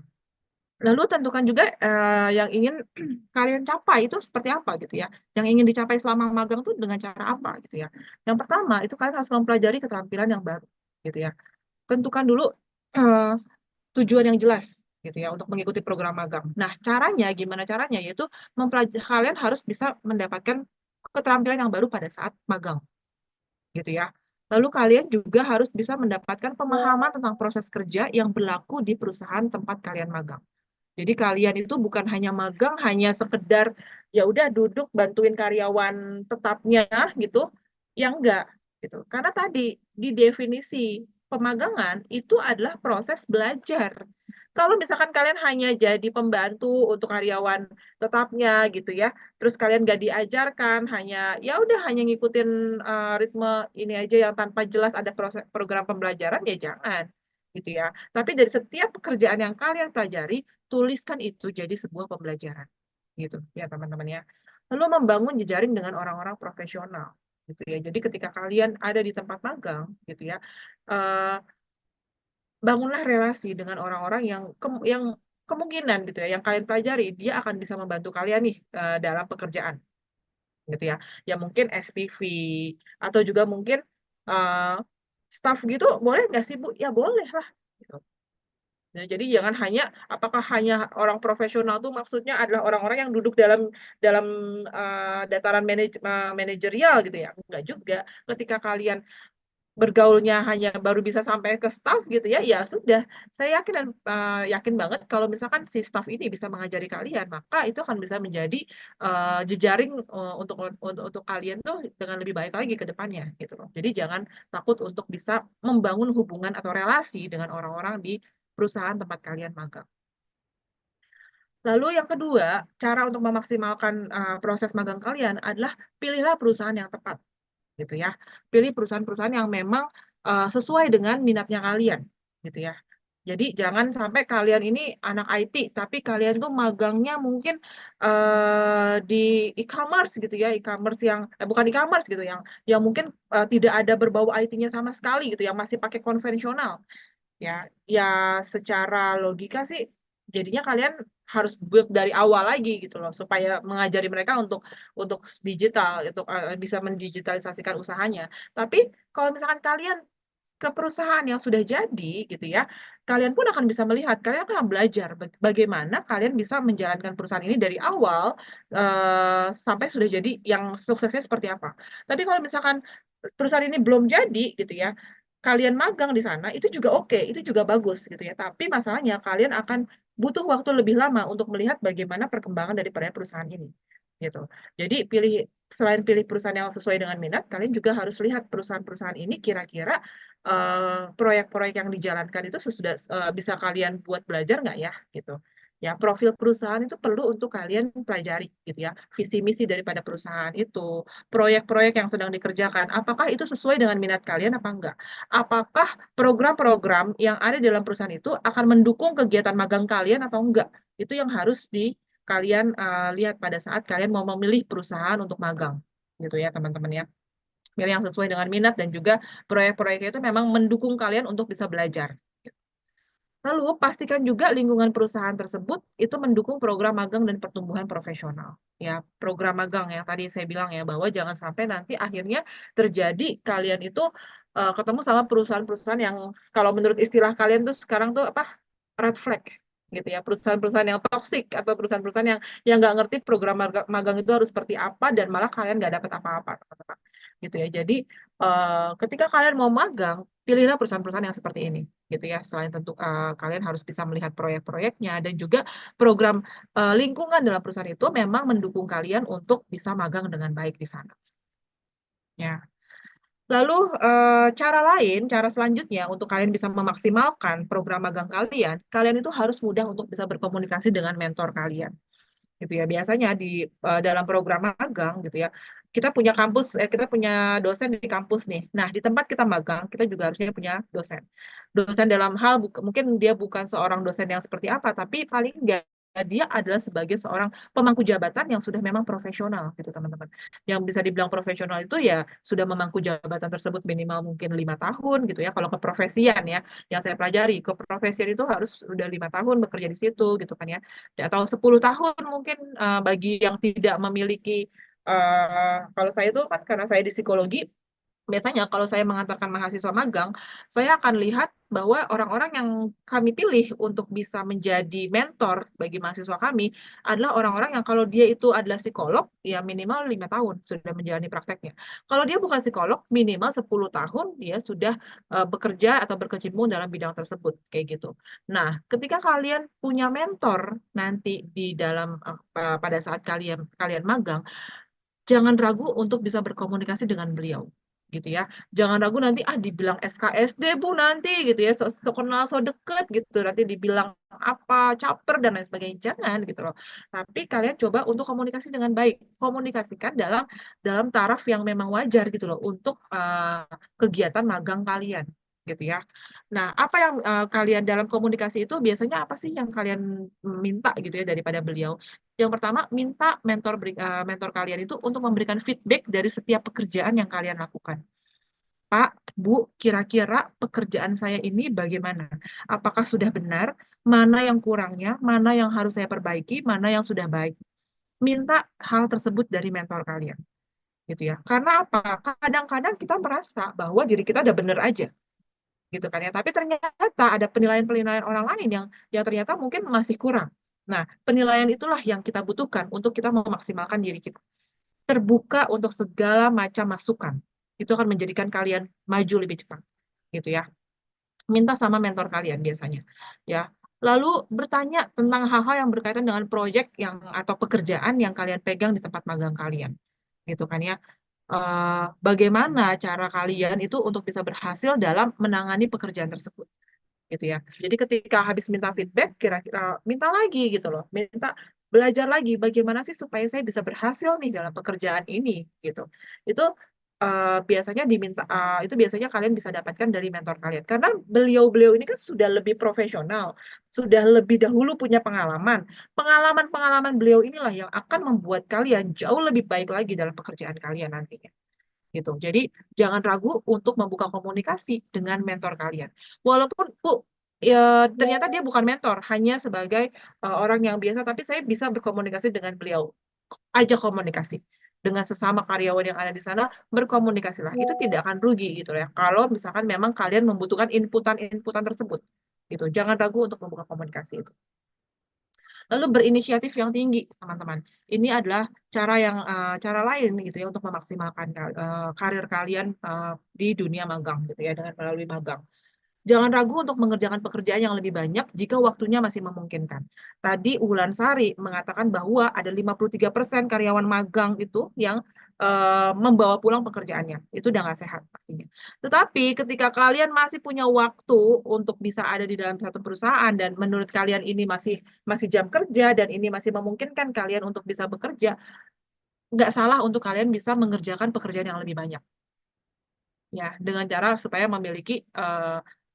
lalu tentukan juga yang ingin kalian capai itu seperti apa gitu ya. Yang ingin dicapai selama magang itu dengan cara apa gitu ya. Yang pertama itu kalian harus mempelajari keterampilan yang baru gitu ya. Tentukan dulu eh, tujuan yang jelas gitu ya untuk mengikuti program magang. Nah, caranya gimana caranya? Yaitu kalian harus bisa mendapatkan keterampilan yang baru pada saat magang gitu ya. Lalu kalian juga harus bisa mendapatkan pemahaman tentang proses kerja yang berlaku di perusahaan tempat kalian magang. Jadi kalian itu bukan hanya magang, hanya sekedar ya udah duduk bantuin karyawan tetapnya gitu, yang enggak gitu. Karena tadi di definisi pemagangan itu adalah proses belajar. Kalau misalkan kalian hanya jadi pembantu untuk karyawan tetapnya gitu ya, terus kalian nggak diajarkan, hanya ya udah hanya ngikutin ritme ini aja yang tanpa jelas ada proses program pembelajaran ya jangan gitu ya. Tapi dari setiap pekerjaan yang kalian pelajari tuliskan itu jadi sebuah pembelajaran gitu ya teman-teman ya. Lalu membangun jejaring dengan orang-orang profesional gitu ya. Jadi ketika kalian ada di tempat magang gitu ya, bangunlah relasi dengan orang-orang yang kemungkinan gitu ya yang kalian pelajari dia akan bisa membantu kalian nih dalam pekerjaan gitu ya. Ya mungkin SPV atau juga mungkin eh, staff gitu boleh nggak sih Bu? Ya boleh lah. Gitu. Nah, jadi jangan hanya apakah hanya orang profesional tuh maksudnya adalah orang-orang yang duduk dalam dalam dataran manajerial gitu ya. Enggak juga. Ketika kalian bergaulnya hanya baru bisa sampai ke staff gitu ya, ya sudah. Saya yakin dan yakin banget kalau misalkan si staff ini bisa mengajari kalian, maka itu akan bisa menjadi jejaring untuk kalian tuh dengan lebih baik lagi ke depannya gitu loh. Jadi jangan takut untuk bisa membangun hubungan atau relasi dengan orang-orang di perusahaan tempat kalian magang. Lalu yang kedua, cara untuk memaksimalkan proses magang kalian adalah pilihlah perusahaan yang tepat gitu ya. Pilih perusahaan-perusahaan yang memang sesuai dengan minatnya kalian gitu ya. Jadi jangan sampai kalian ini anak IT tapi kalian tuh magangnya mungkin di e-commerce gitu ya, e-commerce yang bukan e-commerce gitu yang mungkin tidak ada berbau IT-nya sama sekali gitu, yang masih pakai konvensional ya. Ya secara logika sih jadinya kalian harus build dari awal lagi gitu loh supaya mengajari mereka untuk digital untuk bisa mendigitalisasikan usahanya. Tapi kalau misalkan kalian ke perusahaan yang sudah jadi gitu ya, kalian pun akan bisa melihat, kalian akan belajar bagaimana kalian bisa menjalankan perusahaan ini dari awal sampai sudah jadi yang suksesnya seperti apa. Tapi kalau misalkan perusahaan ini belum jadi gitu ya, kalian magang di sana itu juga oke, itu juga bagus gitu ya. Tapi masalahnya kalian akan butuh waktu lebih lama untuk melihat bagaimana perkembangan daripada perusahaan ini gitu. Jadi selain pilih perusahaan yang sesuai dengan minat, kalian juga harus lihat perusahaan-perusahaan ini kira-kira proyek-proyek yang dijalankan itu sesudah bisa kalian buat belajar nggak ya gitu. Ya, profil perusahaan itu perlu untuk kalian pelajari gitu ya. Visi misi daripada perusahaan itu, proyek-proyek yang sedang dikerjakan, apakah itu sesuai dengan minat kalian apa enggak? Apakah program-program yang ada di dalam perusahaan itu akan mendukung kegiatan magang kalian atau enggak? Itu yang harus kalian lihat pada saat kalian mau memilih perusahaan untuk magang gitu ya teman-teman ya. Pilih yang sesuai dengan minat dan juga proyek-proyeknya itu memang mendukung kalian untuk bisa belajar. Lalu pastikan juga lingkungan perusahaan tersebut itu mendukung program magang dan pertumbuhan profesional. Ya, program magang yang tadi saya bilang ya bahwa jangan sampai nanti akhirnya terjadi kalian itu ketemu sama perusahaan-perusahaan yang kalau menurut istilah kalian tuh sekarang tuh apa red flag gitu ya, perusahaan-perusahaan yang toksik atau perusahaan-perusahaan yang nggak ngerti program magang itu harus seperti apa dan malah kalian nggak dapat apa-apa teman-teman gitu ya. Jadi ketika kalian mau magang pilihlah perusahaan-perusahaan yang seperti ini gitu ya. Selain tentu kalian harus bisa melihat proyek-proyeknya dan juga program lingkungan dalam perusahaan itu memang mendukung kalian untuk bisa magang dengan baik di sana. Ya. Lalu cara selanjutnya untuk kalian bisa memaksimalkan program magang kalian, kalian itu harus mudah untuk bisa berkomunikasi dengan mentor kalian gitu ya. Biasanya di dalam program magang gitu ya, kita punya dosen di kampus nih. Nah, di tempat kita magang, kita juga harusnya punya dosen. Dosen dalam hal mungkin dia bukan seorang dosen yang seperti apa, tapi paling enggak dia adalah sebagai seorang pemangku jabatan yang sudah memang profesional gitu teman-teman. Yang bisa dibilang profesional itu ya sudah memangku jabatan tersebut minimal mungkin 5 tahun gitu ya. Kalau keprofesian ya, yang saya pelajari keprofesian itu harus sudah 5 tahun bekerja di situ gitu kan ya atau 10 tahun mungkin bagi yang tidak memiliki kalau saya itu kan karena saya di psikologi biasanya kalau saya mengantarkan mahasiswa magang, saya akan lihat bahwa orang-orang yang kami pilih untuk bisa menjadi mentor bagi mahasiswa kami adalah orang-orang yang kalau dia itu adalah psikolog, ya minimal 5 tahun sudah menjalani prakteknya. Kalau dia bukan psikolog, minimal 10 tahun dia sudah bekerja atau berkecimpung dalam bidang tersebut, kayak gitu. Nah, ketika kalian punya mentor nanti di dalam pada saat kalian kalian magang, jangan ragu untuk bisa berkomunikasi dengan beliau gitu ya. Jangan ragu nanti dibilang SKSD Bu nanti gitu ya, so kenal so deket gitu, nanti dibilang apa caper dan lain sebagainya. Jangan gitu loh. Tapi kalian coba untuk komunikasi dengan baik. Komunikasikan dalam dalam taraf yang memang wajar gitu loh untuk kegiatan magang kalian gitu ya. Nah, apa yang kalian dalam komunikasi itu biasanya apa sih yang kalian minta gitu ya daripada beliau? Yang pertama, minta mentor kalian itu untuk memberikan feedback dari setiap pekerjaan yang kalian lakukan. Pak, Bu, kira-kira pekerjaan saya ini bagaimana? Apakah sudah benar? Mana yang kurangnya? Mana yang harus saya perbaiki? Mana yang sudah baik? Minta hal tersebut dari mentor kalian, gitu ya. Karena apa? Kadang-kadang kita merasa bahwa diri kita udah benar aja, gitu kan ya. Tapi ternyata ada penilaian-penilaian orang lain yang ternyata mungkin masih kurang. Nah, penilaian itulah yang kita butuhkan untuk kita memaksimalkan diri kita. Terbuka untuk segala macam masukan. Itu akan menjadikan kalian maju lebih cepat, gitu ya. Minta sama mentor kalian biasanya, ya. Lalu bertanya tentang hal-hal yang berkaitan dengan proyek yang atau pekerjaan yang kalian pegang di tempat magang kalian, gitu kan ya. Bagaimana cara kalian itu untuk bisa berhasil dalam menangani pekerjaan tersebut, gitu ya. Jadi ketika habis minta feedback, kira-kira minta lagi gitu loh, minta belajar lagi bagaimana sih supaya saya bisa berhasil nih dalam pekerjaan ini gitu. Itu biasanya itu biasanya kalian bisa dapatkan dari mentor kalian karena beliau-beliau ini kan sudah lebih profesional, sudah lebih dahulu punya pengalaman. Pengalaman-pengalaman beliau inilah yang akan membuat kalian jauh lebih baik lagi dalam pekerjaan kalian nantinya gitu. Jadi jangan ragu untuk membuka komunikasi dengan mentor kalian. Walaupun Bu, ya ternyata dia bukan mentor, hanya sebagai orang yang biasa, tapi saya bisa berkomunikasi dengan beliau. Ajak komunikasi dengan sesama karyawan yang ada di sana, berkomunikasilah. Itu tidak akan rugi gitu ya. Kalau misalkan memang kalian membutuhkan inputan-inputan tersebut gitu. Jangan ragu untuk membuka komunikasi itu. Lalu berinisiatif yang tinggi, teman-teman. Ini adalah cara lain gitu ya untuk memaksimalkan karir kalian di dunia magang gitu ya dengan melalui magang. Jangan ragu untuk mengerjakan pekerjaan yang lebih banyak jika waktunya masih memungkinkan. Tadi Wulan-Sari mengatakan bahwa ada 53% karyawan magang itu yang membawa pulang pekerjaannya. Itu udah nggak sehat pastinya. Tetapi ketika kalian masih punya waktu untuk bisa ada di dalam satu perusahaan dan menurut kalian ini masih masih jam kerja dan ini masih memungkinkan kalian untuk bisa bekerja, nggak salah untuk kalian bisa mengerjakan pekerjaan yang lebih banyak ya dengan cara supaya memiliki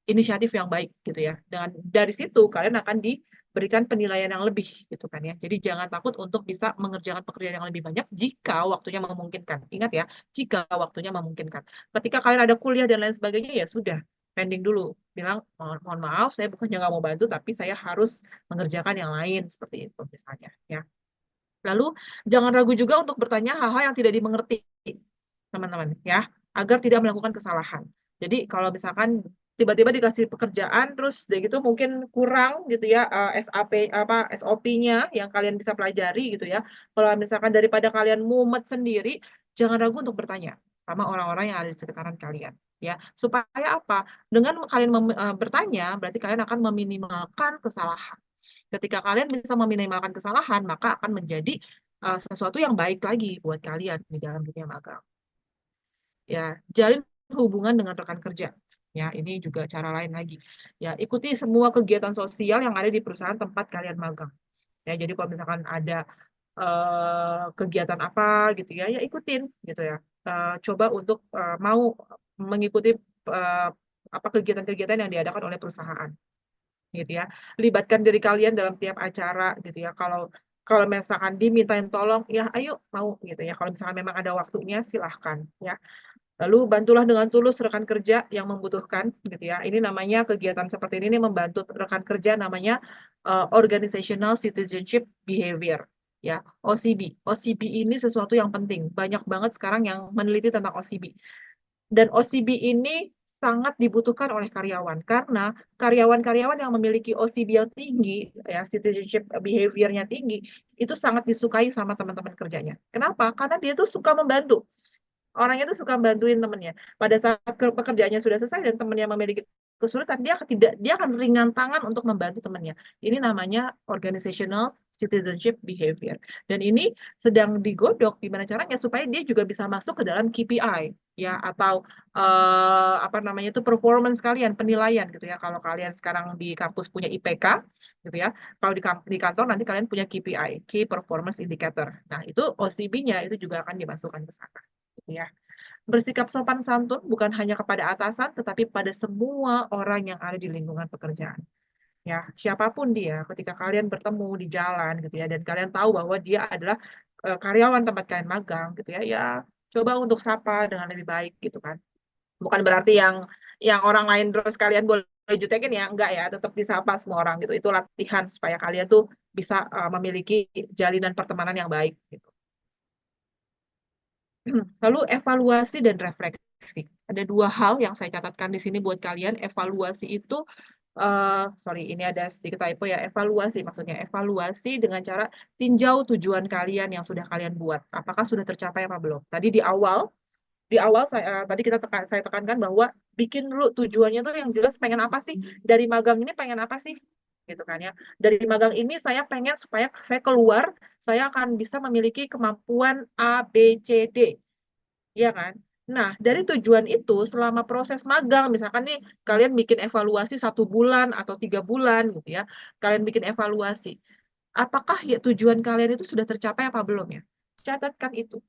inisiatif yang baik gitu ya. Dengan dari situ kalian akan diberikan penilaian yang lebih gitu kan ya. Jadi jangan takut untuk bisa mengerjakan pekerjaan yang lebih banyak jika waktunya memungkinkan. Ingat ya, jika waktunya memungkinkan. Ketika kalian ada kuliah dan lain sebagainya ya sudah pending dulu. Bilang mohon maaf saya bukannya nggak mau bantu tapi saya harus mengerjakan yang lain seperti itu misalnya ya. Lalu jangan ragu juga untuk bertanya hal-hal yang tidak dimengerti teman-teman ya, agar tidak melakukan kesalahan. Jadi kalau misalkan tiba-tiba dikasih pekerjaan terus dari gitu mungkin kurang gitu ya SAP apa SOP-nya yang kalian bisa pelajari gitu ya. Kalau misalkan daripada kalian mumet sendiri, jangan ragu untuk bertanya sama orang-orang yang ada di sekitaran kalian ya. Supaya apa? Dengan kalian bertanya berarti kalian akan meminimalkan kesalahan. Ketika kalian bisa meminimalkan kesalahan, maka akan menjadi sesuatu yang baik lagi buat kalian di dalam dunia magang. Ya, jalin hubungan dengan rekan kerja. Ya, ini juga cara lain lagi. Ya, ikuti semua kegiatan sosial yang ada di perusahaan tempat kalian magang. Ya, jadi kalau misalkan ada kegiatan apa gitu ya, ya ikutin gitu ya. Coba untuk mau mengikuti uh, apa kegiatan-kegiatan yang diadakan oleh perusahaan gitu ya. Libatkan diri kalian dalam tiap acara gitu ya. Kalau kalau misalkan dimintain tolong, ya ayo mau gitu ya. Kalau misalkan memang ada waktunya, silahkan ya. Lalu bantulah dengan tulus rekan kerja yang membutuhkan gitu ya. Ini namanya kegiatan seperti ini membantu rekan kerja namanya Organizational Citizenship Behavior ya, OCB. OCB ini sesuatu yang penting. Banyak banget sekarang yang meneliti tentang OCB. Dan OCB ini sangat dibutuhkan oleh karyawan karena karyawan-karyawan yang memiliki OCB yang tinggi ya citizenship behavior-nya tinggi itu sangat disukai sama teman-teman kerjanya. Kenapa? Karena dia tuh suka membantu. Orangnya tuh suka bantuin temennya. Pada saat pekerjaannya sudah selesai dan temennya memiliki kesulitan, dia akan ringan tangan untuk membantu temannya. Ini namanya organizational citizenship behavior. Dan ini sedang digodok gimana caranya supaya dia juga bisa masuk ke dalam KPI ya atau apa namanya itu performance kalian, penilaian gitu ya. Kalau kalian sekarang di kampus punya IPK gitu ya. Kalau di kantor nanti kalian punya KPI, Key Performance Indicator. Nah, itu OCB-nya itu juga akan dimasukkan ke sana gitu ya. Bersikap sopan santun bukan hanya kepada atasan, tetapi pada semua orang yang ada di lingkungan pekerjaan. Ya, siapapun dia, ketika kalian bertemu di jalan gitu ya, dan kalian tahu bahwa dia adalah karyawan tempat kalian magang gitu ya, ya coba untuk sapa dengan lebih baik gitu kan. Bukan berarti yang orang lain terus kalian boleh jutekin ya, enggak ya, tetap disapa semua orang gitu. Itu latihan supaya kalian tuh bisa memiliki jalinan pertemanan yang baik gitu. Lalu evaluasi dan refleksi. Ada dua hal yang saya catatkan di sini buat kalian. Evaluasi itu, sorry, ini ada sedikit typo ya. Evaluasi maksudnya evaluasi dengan cara tinjau tujuan kalian yang sudah kalian buat. Apakah sudah tercapai apa belum? Tadi di awal saya tadi saya tekankan bahwa bikin dulu tujuannya tuh yang jelas pengen apa sih dari magang ini, pengen apa sih gitu kan ya. Dari magang ini saya pengen supaya saya keluar, saya akan bisa memiliki kemampuan A B C D, ya kan. Nah, dari tujuan itu selama proses magang, misalkan nih kalian bikin evaluasi 1 bulan atau 3 bulan gitu ya, kalian bikin evaluasi, apakah ya tujuan kalian itu sudah tercapai apa belum ya, catatkan itu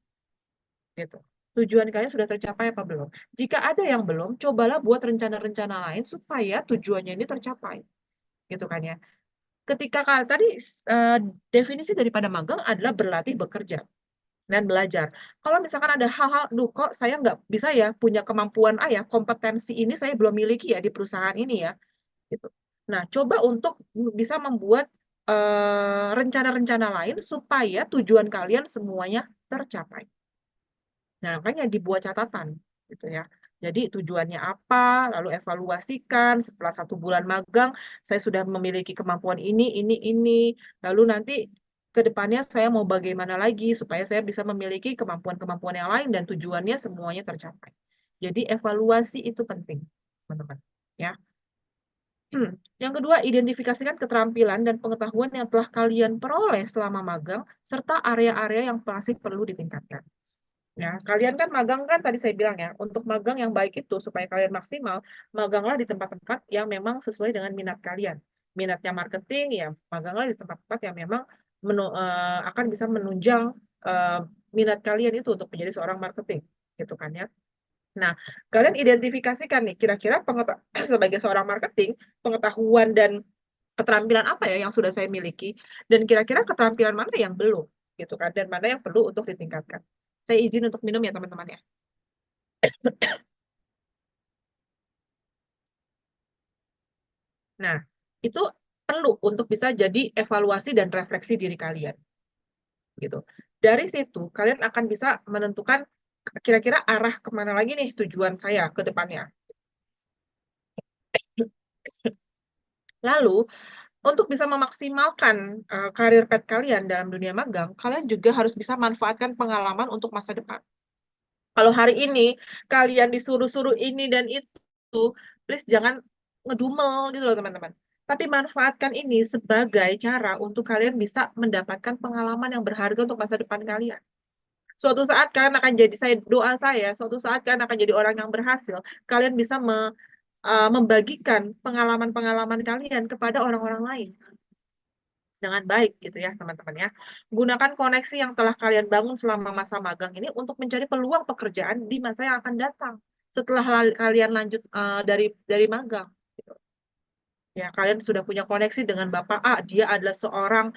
gitu. Tujuan kalian sudah tercapai apa belum? Jika ada yang belum, cobalah buat rencana-rencana lain supaya tujuannya ini tercapai, gitu kan ya. Ketika tadi eh, definisi daripada magang adalah berlatih bekerja dan belajar. Kalau misalkan ada hal-hal, duh kok saya nggak bisa ya punya kemampuan ya, kompetensi ini saya belum miliki ya di perusahaan ini ya, gitu. Nah, coba untuk bisa membuat rencana-rencana lain supaya tujuan kalian semuanya tercapai. Nah, makanya dibuat catatan gitu ya. Jadi tujuannya apa, lalu evaluasikan setelah 1 bulan magang, saya sudah memiliki kemampuan ini. Lalu nanti ke depannya saya mau bagaimana lagi supaya saya bisa memiliki kemampuan-kemampuan yang lain dan tujuannya semuanya tercapai. Jadi evaluasi itu penting, teman-teman. Ya. Yang kedua, identifikasikan keterampilan dan pengetahuan yang telah kalian peroleh selama magang serta area-area yang masih perlu ditingkatkan. Ya, kalian kan magang kan tadi saya bilang ya, untuk magang yang baik itu supaya kalian maksimal, maganglah di tempat-tempat yang memang sesuai dengan minat kalian. Minatnya marketing ya, maganglah di tempat-tempat yang memang akan bisa menunjang eh, minat kalian itu untuk menjadi seorang marketing, gitu kan ya. Nah, kalian identifikasikan nih kira-kira sebagai seorang marketing, pengetahuan dan keterampilan apa ya yang sudah saya miliki dan kira-kira keterampilan mana yang belum gitu kan dan mana yang perlu untuk ditingkatkan. Saya izin untuk minum ya teman-teman ya. Nah, itu perlu untuk bisa jadi evaluasi dan refleksi diri kalian gitu. Dari situ kalian akan bisa menentukan kira-kira arah kemana lagi nih tujuan saya ke depannya. Lalu untuk bisa memaksimalkan karir pet kalian dalam dunia magang, kalian juga harus bisa manfaatkan pengalaman untuk masa depan. Kalau hari ini kalian disuruh-suruh ini dan itu, please jangan ngedumel gitu loh teman-teman. Tapi manfaatkan ini sebagai cara untuk kalian bisa mendapatkan pengalaman yang berharga untuk masa depan kalian. Suatu saat kalian akan jadi, doa saya, suatu saat kalian akan jadi orang yang berhasil. Kalian bisa membagikan pengalaman-pengalaman kalian kepada orang-orang lain dengan baik gitu ya teman-teman ya. Gunakan koneksi yang telah kalian bangun selama masa magang ini untuk mencari peluang pekerjaan di masa yang akan datang setelah kalian lanjut dari magang. Gitu. Ya, kalian sudah punya koneksi dengan Bapak A, dia adalah seorang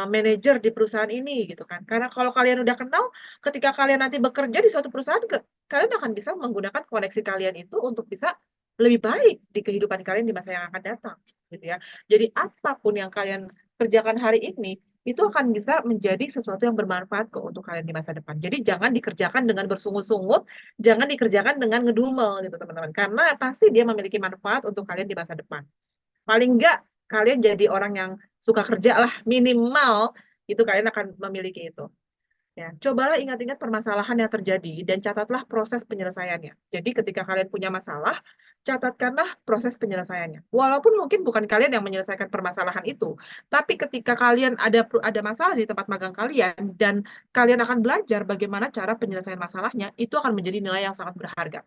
manajer di perusahaan ini gitu kan. Karena kalau kalian udah kenal, ketika kalian nanti bekerja di suatu perusahaan, kalian akan bisa menggunakan koneksi kalian itu untuk bisa lebih baik di kehidupan kalian di masa yang akan datang gitu ya. Jadi apapun yang kalian kerjakan hari ini itu akan bisa menjadi sesuatu yang bermanfaat kok untuk kalian di masa depan. Jadi jangan dikerjakan dengan bersungut-sungut, jangan dikerjakan dengan ngedumel gitu teman-teman. Karena pasti dia memiliki manfaat untuk kalian di masa depan. Paling enggak kalian jadi orang yang suka kerja lah, minimal itu kalian akan memiliki itu. Ya, cobalah ingat-ingat permasalahan yang terjadi dan catatlah proses penyelesaiannya. Jadi ketika kalian punya masalah, catatkanlah proses penyelesaiannya. Walaupun mungkin bukan kalian yang menyelesaikan permasalahan itu, tapi ketika kalian ada masalah di tempat magang kalian dan kalian akan belajar bagaimana cara penyelesaian masalahnya, itu akan menjadi nilai yang sangat berharga.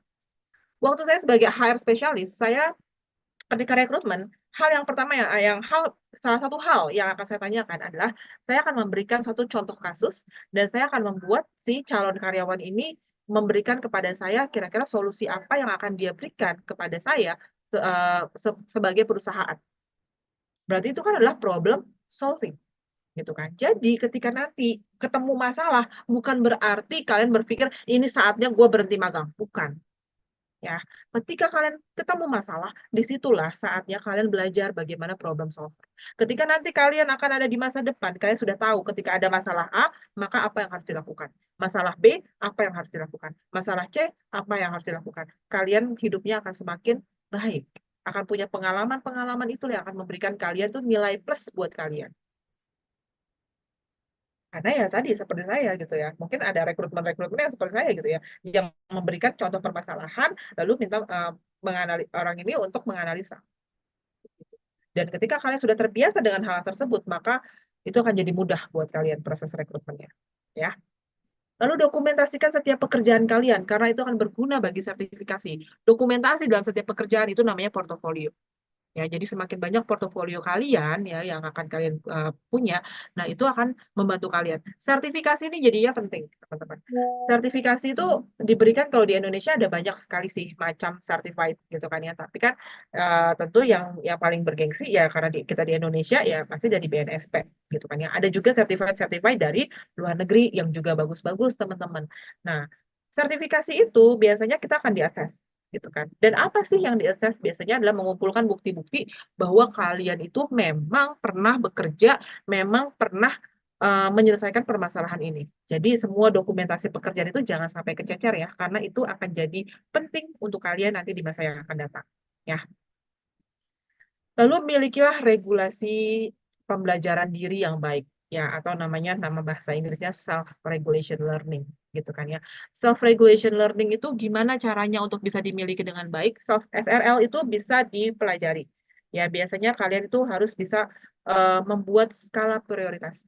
Waktu saya sebagai HR spesialis, saya ketika rekrutmen, hal yang pertama salah satu hal yang akan saya tanyakan adalah saya akan memberikan satu contoh kasus dan saya akan membuat si calon karyawan ini memberikan kepada saya kira-kira solusi apa yang akan dia berikan kepada saya sebagai perusahaan. Berarti itu kan adalah problem solving gitu kan. Jadi ketika nanti ketemu masalah bukan berarti kalian berpikir ini saatnya gue berhenti magang, bukan. Ya, ketika kalian ketemu masalah, disitulah saatnya kalian belajar bagaimana problem solver. Ketika nanti kalian akan ada di masa depan, kalian sudah tahu ketika ada masalah A, maka apa yang harus dilakukan. Masalah B, apa yang harus dilakukan. Masalah C, apa yang harus dilakukan. Kalian hidupnya akan semakin baik. Akan punya pengalaman-pengalaman itu yang akan memberikan kalian tuh nilai plus buat kalian. Karena ya tadi seperti saya gitu ya, mungkin ada rekrutmen-rekrutmen yang seperti saya gitu ya, yang memberikan contoh permasalahan, lalu minta orang ini untuk menganalisa. Dan ketika kalian sudah terbiasa dengan hal tersebut, maka itu akan jadi mudah buat kalian proses rekrutmennya. Ya. Lalu dokumentasikan setiap pekerjaan kalian, karena itu akan berguna bagi sertifikasi. Dokumentasi dalam setiap pekerjaan itu namanya portofolio. Ya, jadi semakin banyak portofolio kalian ya yang akan kalian punya, nah itu akan membantu kalian. Sertifikasi ini jadinya penting, teman-teman. Sertifikasi itu diberikan kalau di Indonesia ada banyak sekali sih macam certified gitu kan ya. Tapi kan tentu yang paling bergengsi ya karena kita di Indonesia ya pasti dari BNSP gitu kan ya. Ada juga certified dari luar negeri yang juga bagus-bagus, teman-teman. Nah, sertifikasi itu biasanya kita akan diakses gitu kan. Dan apa sih yang diakses biasanya adalah mengumpulkan bukti-bukti bahwa kalian itu memang pernah bekerja, memang pernah menyelesaikan permasalahan ini. Jadi semua dokumentasi pekerjaan itu jangan sampai kececer ya, karena itu akan jadi penting untuk kalian nanti di masa yang akan datang. Ya. Lalu milikilah regulasi pembelajaran diri yang baik ya atau nama bahasa Inggrisnya self regulation learning gitu kan ya. Self regulation learning itu gimana caranya untuk bisa dimiliki dengan baik? Self SRL itu bisa dipelajari. Ya, biasanya kalian itu harus bisa membuat skala prioritas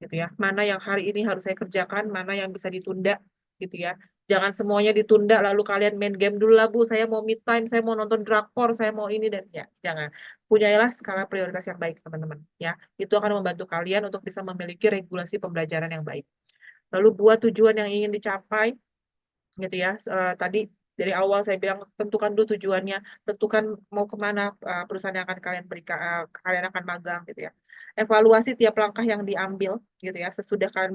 gitu ya. Mana yang hari ini harus saya kerjakan, mana yang bisa ditunda gitu ya. Jangan semuanya ditunda lalu kalian main game dulu lah Bu, saya mau me time, saya mau nonton drakor, saya mau ini dan ya, jangan. Punyailah skala prioritas yang baik, teman-teman, ya. Itu akan membantu kalian untuk bisa memiliki regulasi pembelajaran yang baik. Lalu buat tujuan yang ingin dicapai gitu ya. Tadi dari awal saya bilang tentukan dulu tujuannya, tentukan mau kemana perusahaan yang akan kalian berikan, kalian akan magang gitu ya. Evaluasi tiap langkah yang diambil gitu ya. Sesudah kalian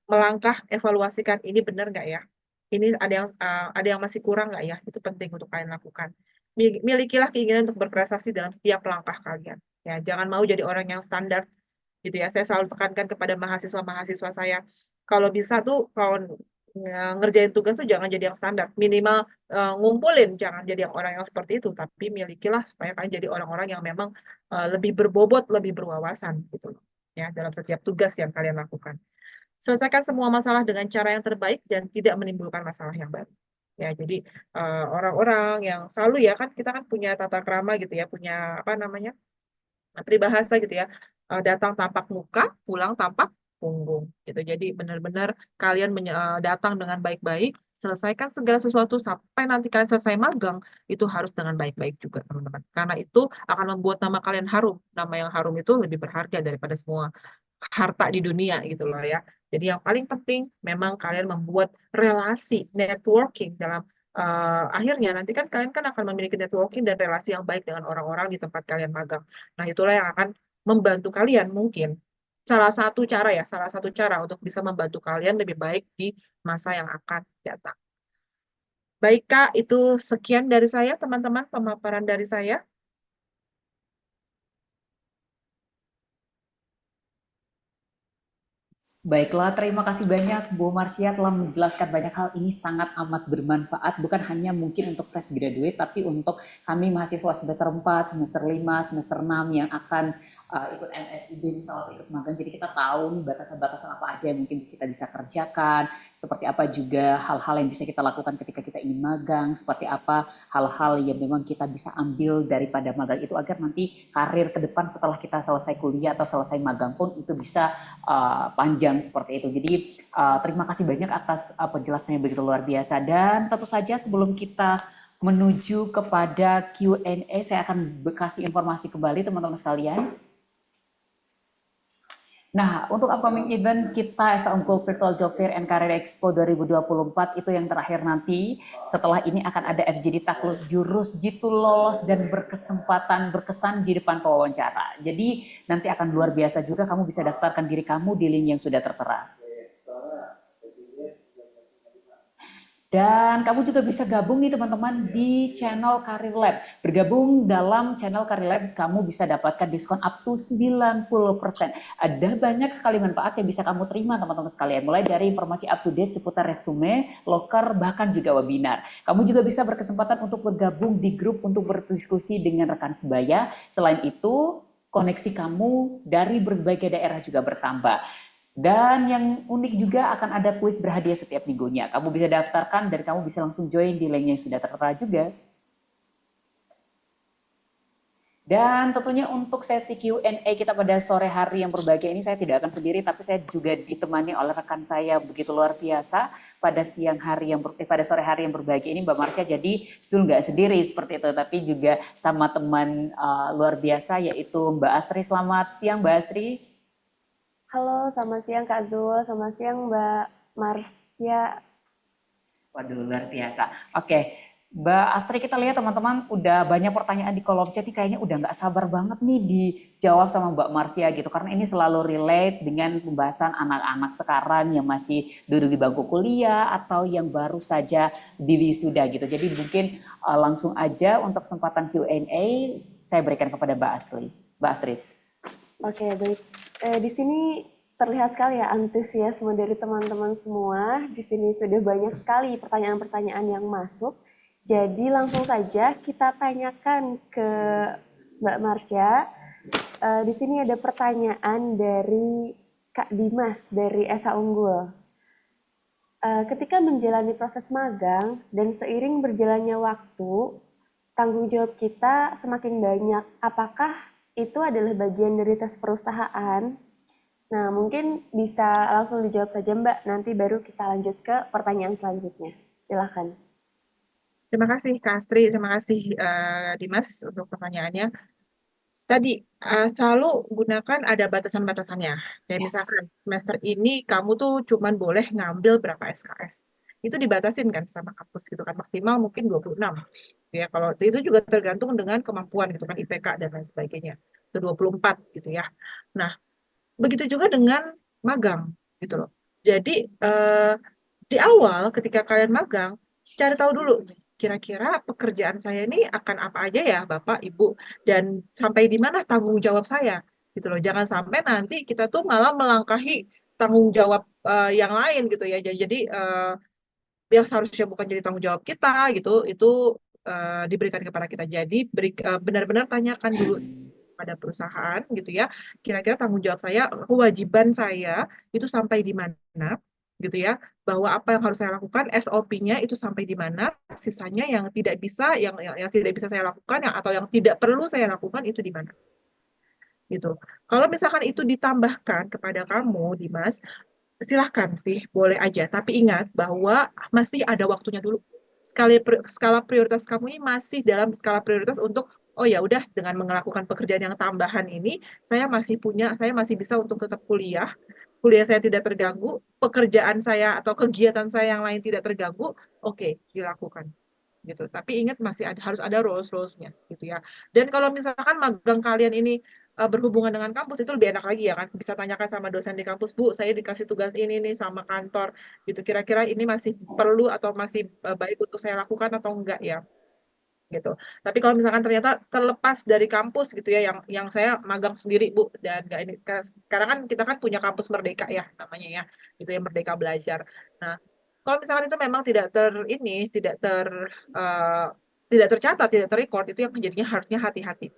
melangkah, evaluasikan ini benar nggak ya? Ini ada yang masih kurang nggak ya? Itu penting untuk kalian lakukan. Milikilah keinginan untuk berprestasi dalam setiap langkah kalian. Ya, jangan mau jadi orang yang standar gitu ya. Saya selalu tekankan kepada mahasiswa-mahasiswa saya, kalau bisa tuh kalau ngerjain tugas tuh jangan jadi yang standar, minimal ngumpulin, jangan jadi yang orang yang seperti itu, tapi milikilah supaya kalian jadi orang-orang yang memang lebih berbobot, lebih berwawasan gitu loh. Ya, dalam setiap tugas yang kalian lakukan. Selesaikan semua masalah dengan cara yang terbaik dan tidak menimbulkan masalah yang baru. Ya, jadi orang-orang yang selalu ya kan kita kan punya tata krama gitu ya, punya apa namanya? Peribahasa gitu ya, datang tampak muka, pulang tampak punggung gitu. Jadi benar-benar kalian datang dengan baik-baik, selesaikan segala sesuatu sampai nanti kalian selesai magang, itu harus dengan baik-baik juga, teman-teman. Karena itu akan membuat nama kalian harum. Nama yang harum itu lebih berharga daripada semua harta di dunia gitu loh ya. Jadi yang paling penting memang kalian membuat relasi, networking dalam akhirnya nanti kan kalian kan akan memiliki networking dan relasi yang baik dengan orang-orang di tempat kalian magang. Nah, itulah yang akan membantu kalian mungkin salah satu cara untuk bisa membantu kalian lebih baik di masa yang akan datang. Baik, Kak, itu sekian dari saya, teman-teman, pemaparan dari saya. Baiklah, terima kasih banyak Bu Marsia telah menjelaskan banyak hal. Ini sangat amat bermanfaat, bukan hanya mungkin untuk fresh graduate, tapi untuk kami mahasiswa semester 4, semester 5, semester 6 yang akan ikut MSIB misalnya ikut magang. Jadi kita tahu nih batasan-batasan apa aja yang mungkin kita bisa kerjakan, seperti apa juga hal-hal yang bisa kita lakukan ketika kita ingin magang, seperti apa hal-hal yang memang kita bisa ambil daripada magang itu agar nanti karir ke depan setelah kita selesai kuliah atau selesai magang pun itu bisa panjang seperti itu. Jadi terima kasih banyak atas penjelasannya begitu luar biasa. Dan tentu saja sebelum kita menuju kepada Q&A, saya akan kasih informasi kembali teman-teman sekalian. Nah, untuk upcoming event kita SA Unggul Virtual Job Fair and Career Expo 2024 itu yang terakhir nanti. Setelah ini akan ada FGD Takluk Jurus Jitu lolos dan berkesan di depan pewawancara. Jadi nanti akan luar biasa juga, kamu bisa daftarkan diri kamu di link yang sudah tertera. Dan kamu juga bisa gabung nih teman-teman di channel Karir Lab. Bergabung dalam channel Karir Lab, kamu bisa dapatkan diskon up to 90%. Ada banyak sekali manfaat yang bisa kamu terima teman-teman sekalian. Mulai dari informasi up to date seputar resume, loker, bahkan juga webinar. Kamu juga bisa berkesempatan untuk bergabung di grup untuk berdiskusi dengan rekan sebaya. Selain itu, koneksi kamu dari berbagai daerah juga bertambah. Dan yang unik juga akan ada kuis berhadiah setiap minggunya. Kamu bisa daftarkan dan kamu bisa langsung join di link yang sudah tertera juga. Dan tentunya untuk sesi Q&A kita pada sore hari yang berbahagia ini saya tidak akan sendiri, tapi saya juga ditemani oleh rekan saya begitu luar biasa pada siang hari yang pada sore hari yang berbahagia ini Mbak Marsha. Jadi Zul nggak sendiri seperti itu, tapi juga sama teman luar biasa yaitu Mbak Astri. Selamat siang Mbak Astri. Halo, selamat siang Kak Zul, selamat siang Mbak Marsya. Waduh, luar biasa. Oke, Mbak Astri, kita lihat teman-teman udah banyak pertanyaan di kolom chat, ini kayaknya udah nggak sabar banget nih dijawab sama Mbak Marsya gitu. Karena ini selalu relate dengan pembahasan anak-anak sekarang yang masih duduk di bangku kuliah atau yang baru saja diwisuda gitu. Jadi mungkin langsung aja untuk kesempatan Q&A saya berikan kepada Mbak Astri. Mbak Astri. Oke, baik. Di sini terlihat sekali ya antusiasme dari teman-teman semua. Di sini sudah banyak sekali pertanyaan-pertanyaan yang masuk. Jadi langsung saja kita tanyakan ke Mbak Marsya. Di sini ada pertanyaan dari Kak Dimas dari Esa Unggul. Ketika menjalani proses magang dan seiring berjalannya waktu, tanggung jawab kita semakin banyak. Apakah itu adalah bagian dari tes perusahaan? Nah, mungkin bisa langsung dijawab saja Mbak, nanti baru kita lanjut ke pertanyaan selanjutnya. Silakan. Terima kasih Kak Astri, terima kasih Dimas untuk pertanyaannya. Tadi selalu gunakan ada batasan-batasannya. Kayak misalkan semester ini kamu tuh cuman boleh ngambil berapa SKS. Itu dibatasin kan sama kampus gitu kan, maksimal mungkin 26. Ya, kalau itu juga tergantung dengan kemampuan gitu kan, IPK dan lain sebagainya. Itu 24 gitu ya. Nah, begitu juga dengan magang gitu loh. Jadi eh, di awal ketika kalian magang, cari tahu dulu kira-kira pekerjaan saya ini akan apa aja ya Bapak, Ibu, dan sampai di mana tanggung jawab saya gitu loh. Jangan sampai nanti kita tuh malah melangkahi tanggung jawab yang lain gitu ya. Jadi yang seharusnya bukan jadi tanggung jawab kita gitu, itu diberikan kepada kita. Jadi benar-benar tanyakan dulu pada perusahaan gitu ya, kira-kira tanggung jawab saya, kewajiban saya itu sampai di mana gitu ya, bahwa apa yang harus saya lakukan, SOP-nya itu sampai di mana, sisanya yang tidak bisa, yang tidak bisa saya lakukan, atau yang tidak perlu saya lakukan itu di mana gitu. Kalau misalkan itu ditambahkan kepada kamu, Dimas, silahkan sih, boleh aja. Tapi ingat bahwa masih ada waktunya dulu. Skala prioritas kamu ini masih dalam skala prioritas untuk, oh ya udah, dengan melakukan pekerjaan yang tambahan ini, saya masih bisa untuk tetap kuliah. Kuliah saya tidak terganggu, pekerjaan saya atau kegiatan saya yang lain tidak terganggu, oke, dilakukan gitu. Tapi ingat masih harus ada rules-rulesnya gitu ya. Dan kalau misalkan magang kalian ini berhubungan dengan kampus itu lebih enak lagi ya kan. Bisa tanyakan sama dosen di kampus, Bu, saya dikasih tugas ini nih sama kantor gitu. Kira-kira ini masih perlu atau masih baik untuk saya lakukan atau enggak ya gitu. Tapi kalau misalkan ternyata terlepas dari kampus gitu ya, yang saya magang sendiri Bu, dan enggak ini sekarang kan kita kan punya kampus Merdeka ya namanya ya, gitu ya, Merdeka Belajar. Nah, kalau misalkan itu memang eh, tidak tercatat, tidak terrecord, itu yang jadinya harusnya hati-hati